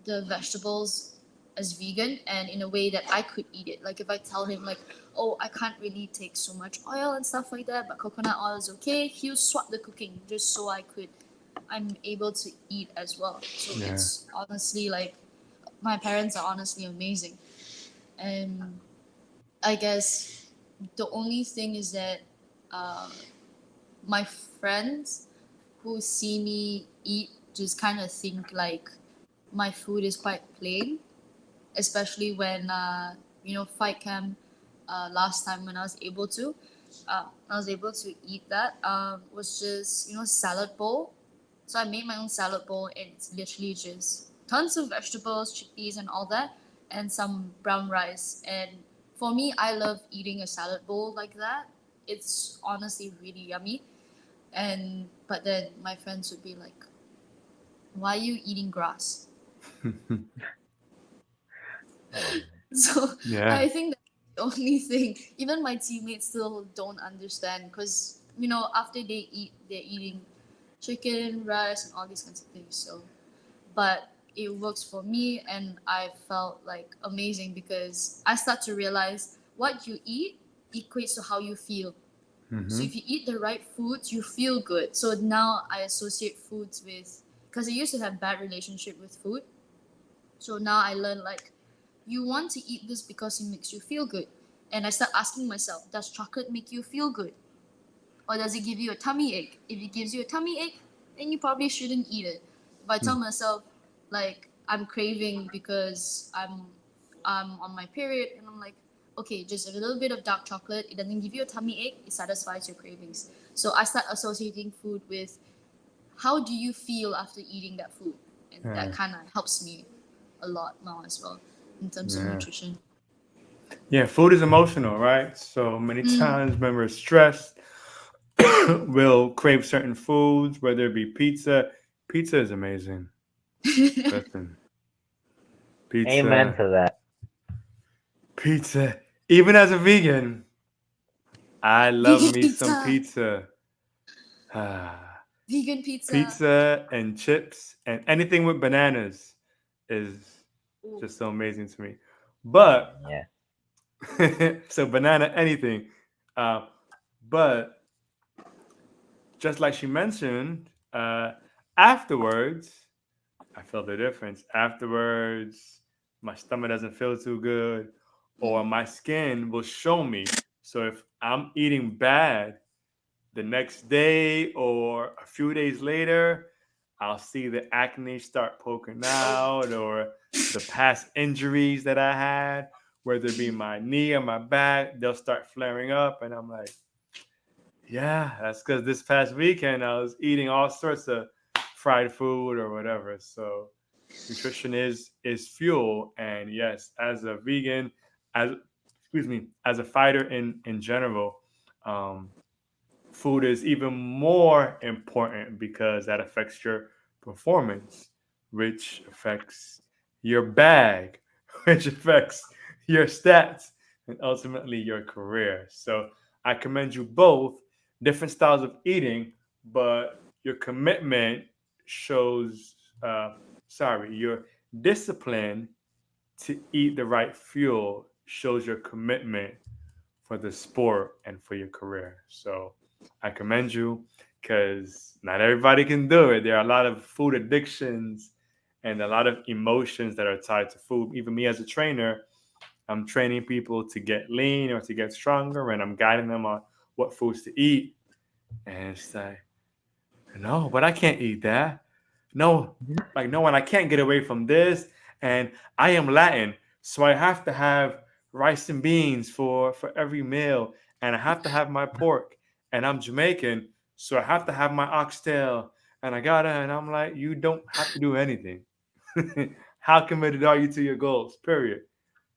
the vegetables as vegan and in a way that I could eat it. Like if I tell him like, oh, I can't really take so much oil and stuff like that, but coconut oil is okay, he'll swap the cooking just so I'm able to eat as well. So Yeah. it's honestly like my parents are honestly amazing. And I guess the only thing is that uh, my friends who see me eat just kind of think like my food is quite plain, especially when fight camp last time when I was able to eat that was just salad bowl. So I made my own salad bowl and it's literally just tons of vegetables, chickpeas, and all that, and some brown rice. And for me, I love eating a salad bowl like that. It's honestly really yummy. And but then my friends would be like, "Why are you eating grass?" Oh, So Yeah. I think that's the only thing. Even my teammates still don't understand because after they eat, they're eating chicken, rice, and all these kinds of things. So, but it works for me, and I felt like amazing because I start to realize what you eat equates to how you feel. So Mm-hmm. if you eat the right foods, you feel good. So now I associate foods with because I used to have bad relationship with food. So now I learn like you want to eat this because it makes you feel good. And I start asking myself, does chocolate make you feel good? Or does it give you a tummy ache? If it gives you a tummy ache, then you probably shouldn't eat it. If I tell myself like I'm craving because I'm on my period and I'm like, okay, just a little bit of dark chocolate, it doesn't give you a tummy ache, it satisfies your cravings. So I start associating food with how do you feel after eating that food? And that Yeah. kind of helps me a lot now as well in terms of Yeah. nutrition. Yeah. Food is emotional, right? So many Mm. times when we're stressed, we'll crave certain foods, whether it be pizza. Pizza is amazing. Listen, amen pizza, to that. pizza. Even as a vegan, I love Vegan me some pizza, pizza. Ah, vegan pizza. pizza and chips and anything with bananas is Ooh. just so amazing to me. But Yeah. so banana anything. Uh, but just like she mentioned, afterwards, I feel the difference. Afterwards, my stomach doesn't feel too good, or Mm. my skin will show me. So if I'm eating bad the next day or a few days later, I'll see the acne start poking Oh. out, or the past injuries that I had, whether it be Mm. my knee or my back, they'll start flaring up. And I'm like, yeah, that's because this past weekend I was eating all sorts of fried food or whatever. So nutrition is fuel, and yes, as a vegan, as excuse me, as a fighter in general, um, food is even more important because that affects your performance, which affects your bag, which affects your stats, and ultimately your career. So I commend you both. Different styles of eating, but your commitment shows, your discipline to eat the right fuel shows your commitment for the sport and for your career. So I commend you because not everybody can do it. There are a lot of food addictions and a lot of emotions that are tied to food. Even me as a trainer, I'm training people to get lean or to get stronger, and I'm guiding them on what foods to eat. And it's like, no, but I can't eat that. No, like no one, I can't get away from this. And I am Latin, so I have to have rice and beans for every meal, and I have to have my pork. And I'm Jamaican, so I have to have my oxtail. And I gotta, and I'm like, you don't have to do anything. How committed are you to your goals? Period.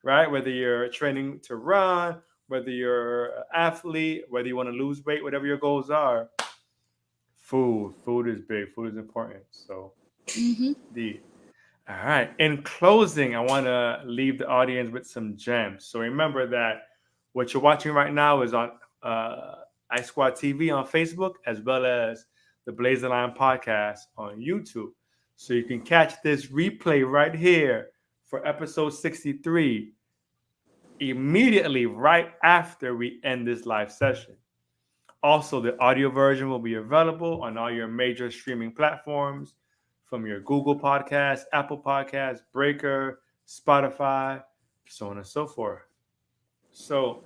Right? Whether you're training to run, whether you're an athlete, whether you want to lose weight, whatever your goals are, food is big. Food is important. So Mm-hmm. the all right. In closing, I want to leave the audience with some gems. So remember that what you're watching right now is on I Squad TV on Facebook, as well as the Blaze the Line podcast on YouTube. So you can catch this replay right here for episode 63 immediately right after we end this live session. Also, the audio version will be available on all your major streaming platforms from your Google Podcasts, Apple Podcasts, Breaker, Spotify, so on and so forth. So,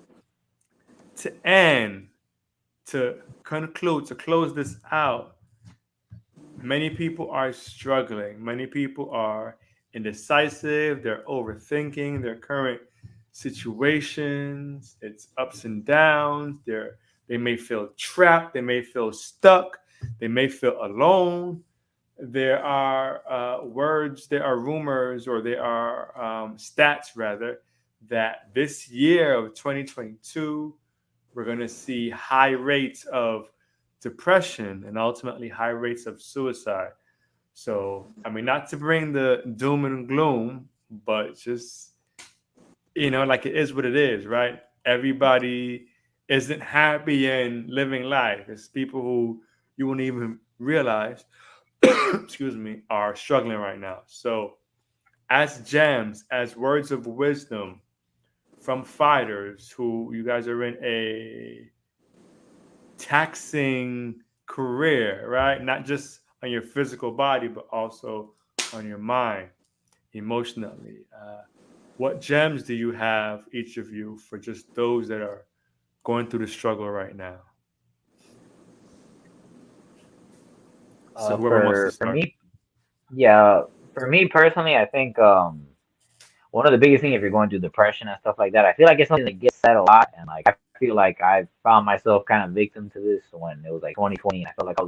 to end, to conclude, to close this out, many people are struggling. Many people are indecisive. They're overthinking their current situations. It's ups and downs. They may feel trapped. They may feel stuck. They may feel alone. There are words, there are rumors, or there are stats rather, that this year of 2022, we're going to see high rates of depression and ultimately high rates of suicide. So, I mean, not to bring the doom and gloom, but just, like it is what it is, right? Everybody isn't happy and living life. It's people who you won't even realize, excuse me, are struggling right now. So, as gems, as words of wisdom from fighters who you guys are in a taxing career, right? Not just on your physical body, but also on your mind, emotionally. What gems do you have, each of you, for just those that are going through the struggle right now? So whoever wants to For start. me, yeah, for me personally, I think one of the biggest things if you're going through depression and stuff like that, I feel like it's something that gets said a lot, and like I feel like I found myself kind of victim to this when it was like 2020, and I felt like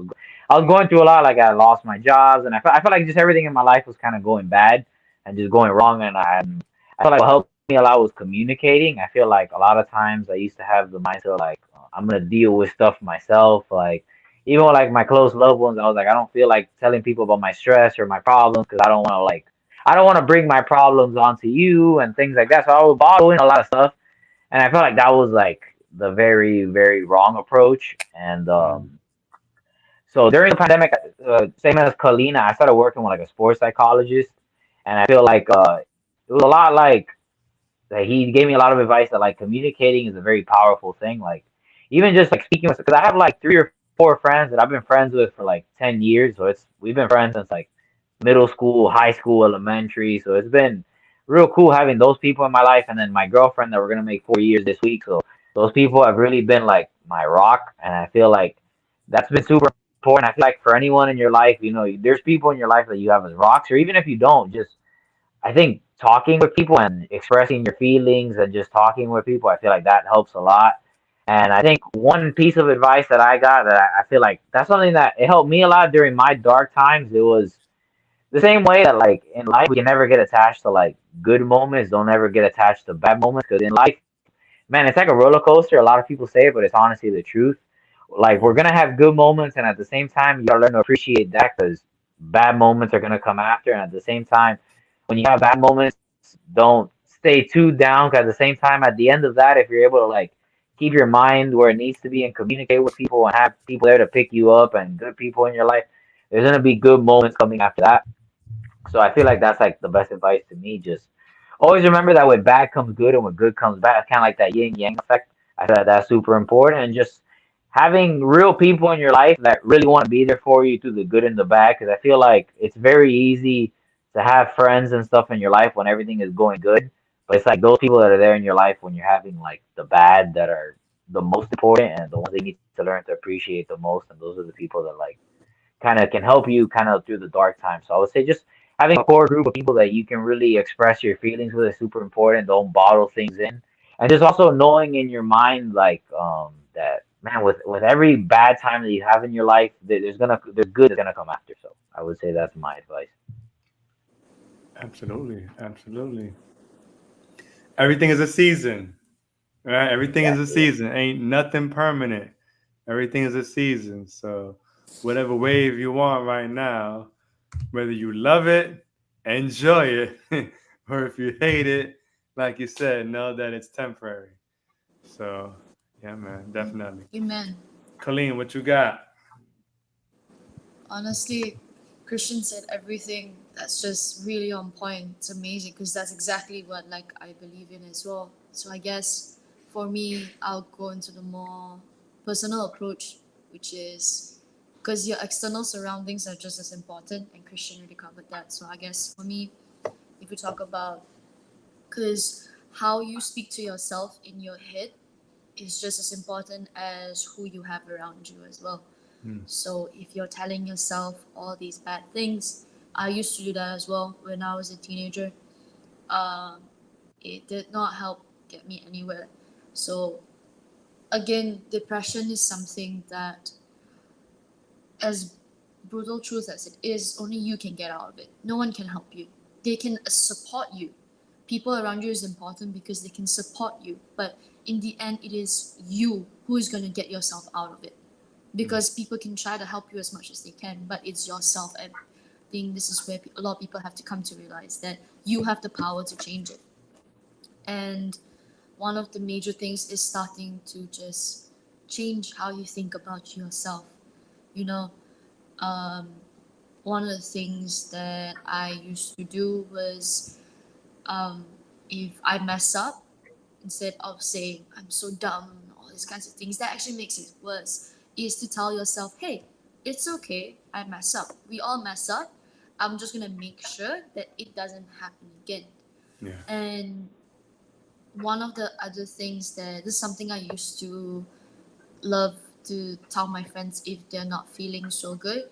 I was going through a lot. Like I lost my jobs, and I felt like just everything in my life was kind of going bad and just going wrong, and I feel like what helped me a lot was communicating. I feel like a lot of times I used to have the mindset like I'm gonna deal with stuff myself, like. Even with like my close loved ones, I was like, I don't feel like telling people about my stress or my problems because I don't want to bring my problems onto you and things like that. So I would bottle in a lot of stuff, and I felt like that was like the very, very wrong approach. And Mm. so during the pandemic, same as Colleen, I started working with like a sports psychologist, and I feel like it was a lot like he gave me a lot of advice that like communicating is a very powerful thing. Like even just like speaking with, because I have like 3 or 4 friends that I've been friends with for like 10 years. So we've been friends since like middle school, high school, elementary. So it's been real cool having those people in my life, and then my girlfriend that we're gonna make 4 years this week. So those people have really been like my rock, and I feel like that's been super important. I feel like for anyone in your life, there's people in your life that you have as rocks, or even if you don't, just I think talking with people and expressing your feelings and just talking with people, I feel like that helps a lot. And I think one piece of advice that I got that I feel like that's something that it helped me a lot during my dark times. It was the same way that like in life we can never get attached to like good moments. Don't ever get attached to bad moments because in life, man, it's like a roller coaster. A lot of people say it, but it's honestly the truth. Like we're gonna have good moments, and at the same time, you gotta learn to appreciate that because bad moments are gonna come after. And at the same time, when you have bad moments, don't stay too down. 'Cause at the same time, at the end of that, if you're able to like keep your mind where it needs to be and communicate with people and have people there to pick you up and good people in your life, there's gonna be good moments coming after that. So I feel like that's like the best advice to me. Just always remember that when bad comes good and when good comes bad, it's kind of like that yin yang effect. I feel like that's super important. And just having real people in your life that really want to be there for you through the good and the bad. Because I feel like it's very easy to have friends and stuff in your life when everything is going good. But it's like those people that are there in your life when you're having like the bad that are the most important and the ones that you need to learn to appreciate the most. And those are the people that like kind of can help you kind of through the dark times. So I would say just having a core group of people that you can really express your feelings with is super important. Don't bottle things in, and just also knowing in your mind like that man with every bad time that you have in your life, there's good that's gonna come after. So I would say that's my advice. Absolutely. Absolutely. Everything is a season, right? Everything is a Exactly. Yeah. season. Ain't nothing permanent. Everything is a season. So, whatever wave you want right now, whether you love it, enjoy it, or if you hate it, like you said, know that it's temporary. So, yeah, man, definitely. Amen. Colleen, what you got? Honestly, Christian said everything that's just really on point. It's amazing because that's exactly what like I believe in as well. So I guess for me, I'll go into the more personal approach, which is because your external surroundings are just as important, and Christian already covered that. So I guess for me, if we talk about because how you speak to yourself in your head is just as important as who you have around you as well. Mm. So if you're telling yourself all these bad things, I used to do that as well when I was a teenager. Um, it did not help get me anywhere. So again, depression is something that, as brutal truth as it is, only you can get out of it. No one can help you. They can support you. People around you is important because they can support you. But in the end, it is you who is going to get yourself out of it. Because people can try to help you as much as they can, but it's yourself. And I think this is where a lot of people have to come to realize that you have the power to change it. And one of the major things is starting to just change how you think about yourself. You know, um, one of the things that I used to do was um, if I mess up, instead of saying I'm so dumb, all these kinds of things, that actually makes it worse. Is to tell yourself, hey, it's okay, I mess up. We all mess up. I'm just gonna make sure that it doesn't happen again. Yeah. And one of the other things that this is something I used to love to tell my friends if they're not feeling so good,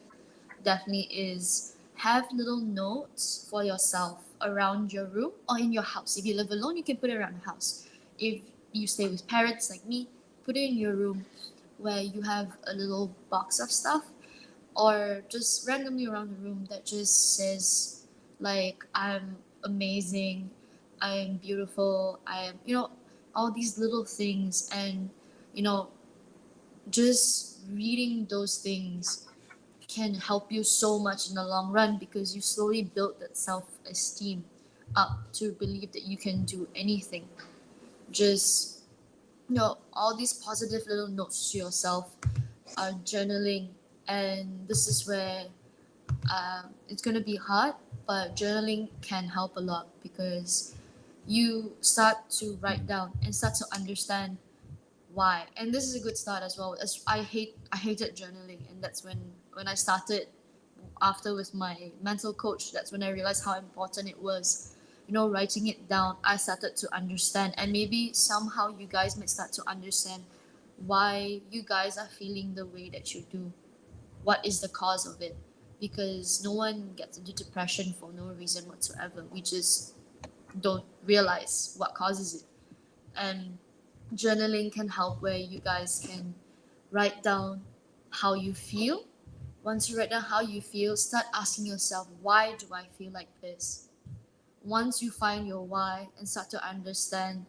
definitely is have little notes for yourself around your room or in your house. If you live alone, you can put it around the house. If you stay with parents like me, put it in your room where you have a little box of stuff or just randomly around the room that just says like I'm amazing, I am beautiful, I am, all these little things. And you know just reading those things can help you so much in the long run because you slowly build that self-esteem up to believe that you can do anything. Just all these positive little notes to yourself are journaling. And this is where it's going to be hard, but journaling can help a lot because you start to write down and start to understand why. And this is a good start as well. As I hated journaling, and that's when I started after with my mental coach. That's when I realized how important it was. Writing it down, I started to understand, and maybe somehow you guys might start to understand why you guys are feeling the way that you do. What is the cause of it? Because no one gets into depression for no reason whatsoever. We just don't realize what causes it. And journaling can help where you guys can write down how you feel. Once you write down how you feel, start asking yourself, why do I feel like this? Once you find your why and start to understand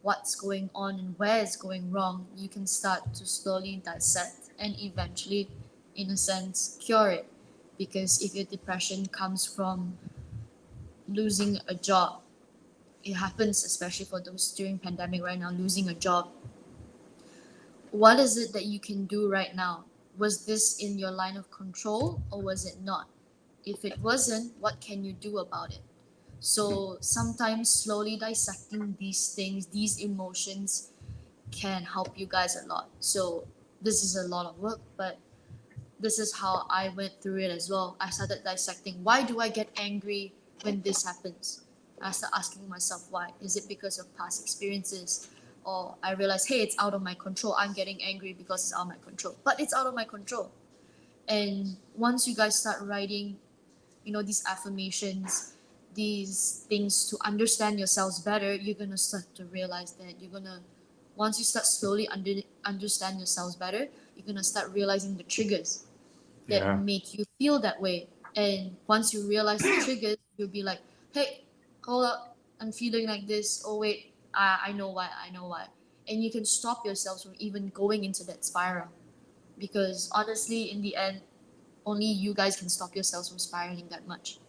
what's going on and where it's going wrong, you can start to slowly dissect and eventually, in a sense, cure it. Because if your depression comes from losing a job, it happens especially for those during pandemic right now, losing a job. What is it that you can do right now? Was this in your line of control or was it not? If it wasn't, what can you do about it? So sometimes slowly dissecting these things, these emotions can help you guys a lot. So this is a lot of work, but this is how I went through it as well. I started dissecting, why do I get angry when this happens? I started asking myself why. Is it because of past experiences? Or I realized, hey, it's out of my control. I'm getting angry because it's out of my control. But it's out of my control. And once you guys start writing, these affirmations, these things to understand yourselves better, you're gonna start to realize that once you start slowly understand yourselves better, you're gonna start realizing the triggers that Yeah. make you feel that way. And once you realize the triggers, you'll be like, hey, hold up, I'm feeling like this. Oh wait, I know why. I know why. And you can stop yourselves from even going into that spiral. Because honestly, in the end, only you guys can stop yourselves from spiraling that much.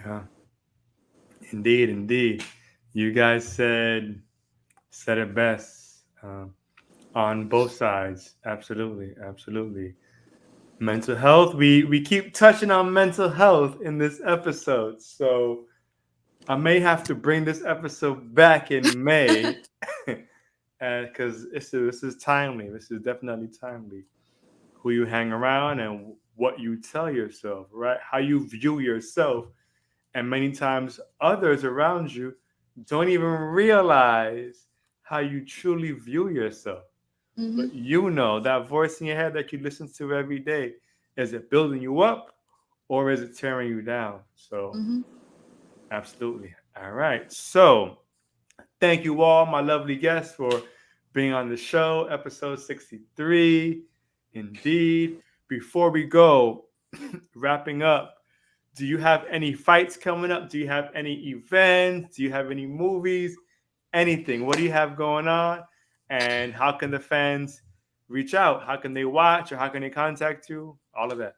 Yeah. Indeed, indeed. You guys said it best on both sides. Absolutely, absolutely. Mental health. We keep touching on mental health in this episode, so I may have to bring this episode back in May, because this is timely. This is definitely timely. Who you hang around and what you tell yourself, right? How you view yourself, and many times others around you don't even realize how you truly view yourself. Mm-hmm. But you know that voice in your head that you listen to every day, is it building you up or is it tearing you down? So, Mm-hmm. absolutely. All right. So, thank you all, my lovely guests, for being on the show, episode 63. Indeed. Before we go, wrapping up, do you have any fights coming up? Do you have any events? Do you have any movies? Anything? What do you have going on? And how can the fans reach out? How can they watch or how can they contact you? All of that.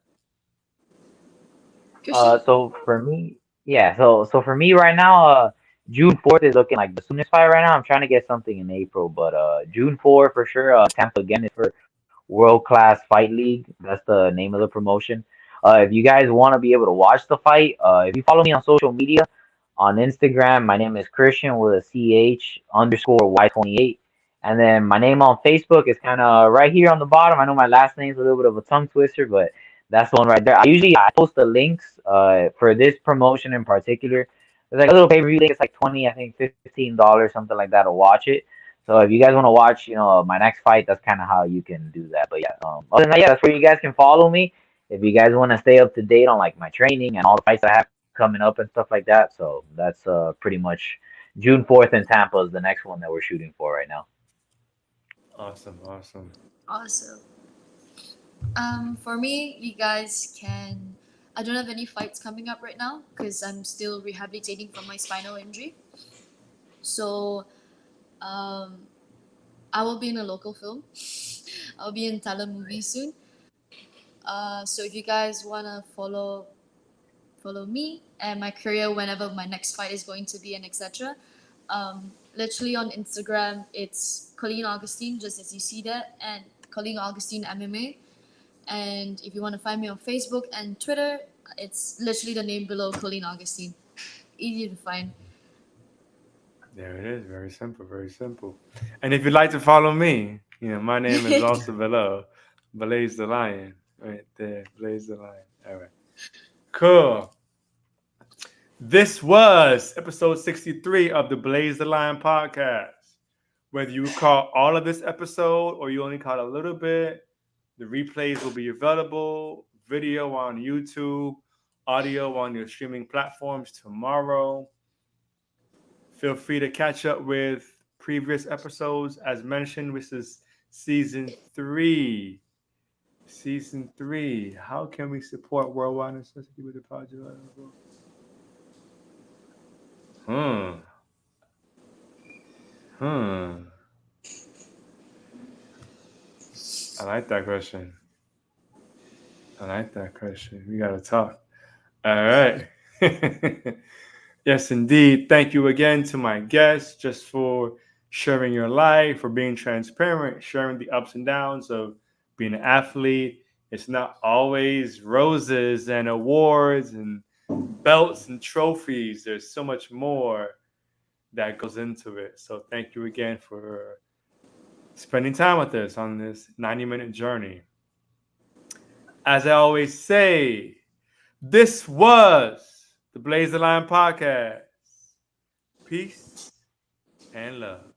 Christian? So for me, yeah. So for me right now, June 4th is looking like the soonest fight right now. I'm trying to get something in April, but June 4th for sure. Tampa again is for World Class Fight League. That's the name of the promotion. If you guys want to be able to watch the fight, if you follow me on social media, on Instagram, my name is Christian with a CH underscore Y28. And then my name on Facebook is kind of right here on the bottom. I know my last name's a little bit of a tongue twister, but that's the one right there. I post the links for this promotion in particular. There's like a little pay-per-view link. It's like 20, I think $15, something like that to watch it. So if you guys want to watch, my next fight, that's kind of how you can do that. But yeah, other than that, yeah, that's where you guys can follow me. If you guys want to stay up to date on like my training and all the fights I have coming up and stuff like that. So that's pretty much June 4th in Tampa is the next one that we're shooting for right now. Awesome. Awesome. Awesome. For me, you guys can. I don't have any fights coming up right now because I'm still rehabilitating from my spinal injury. So, um, I will be in a local film. I'll be in telemovie soon. So if you guys wanna follow me and my career whenever my next fight is going to be and etc. Literally on Instagram, it's Colleen Augustin, just as you see that, and Colleen Augustin MMA. And if you want to find me on Facebook and Twitter, it's literally the name below Colleen Augustine. Easy to find. There it is. Very simple. Very simple. And if you'd like to follow me, my name is also below. Blaze the Lion. Right there. Blaze the Lion. All right. Cool. This was episode 63 of the Blaze the Lion podcast. Whether you caught all of this episode or you only caught a little bit, the replays will be available, video on YouTube, audio on your streaming platforms tomorrow. Feel free to catch up with previous episodes. As mentioned, this is season 3. Season 3. How can we support worldwide necessity with the project? Hmm. Hmm. I like that question. I like that question. We got to talk. All right. Yes, indeed. Thank you again to my guests just for sharing your life, for being transparent, sharing the ups and downs of being an athlete. It's not always roses and awards and belts and trophies. There's so much more that goes into it. So thank you again for spending time with us on this 90-minute journey. As I always say, this was the Blaze the Line podcast. Peace and love.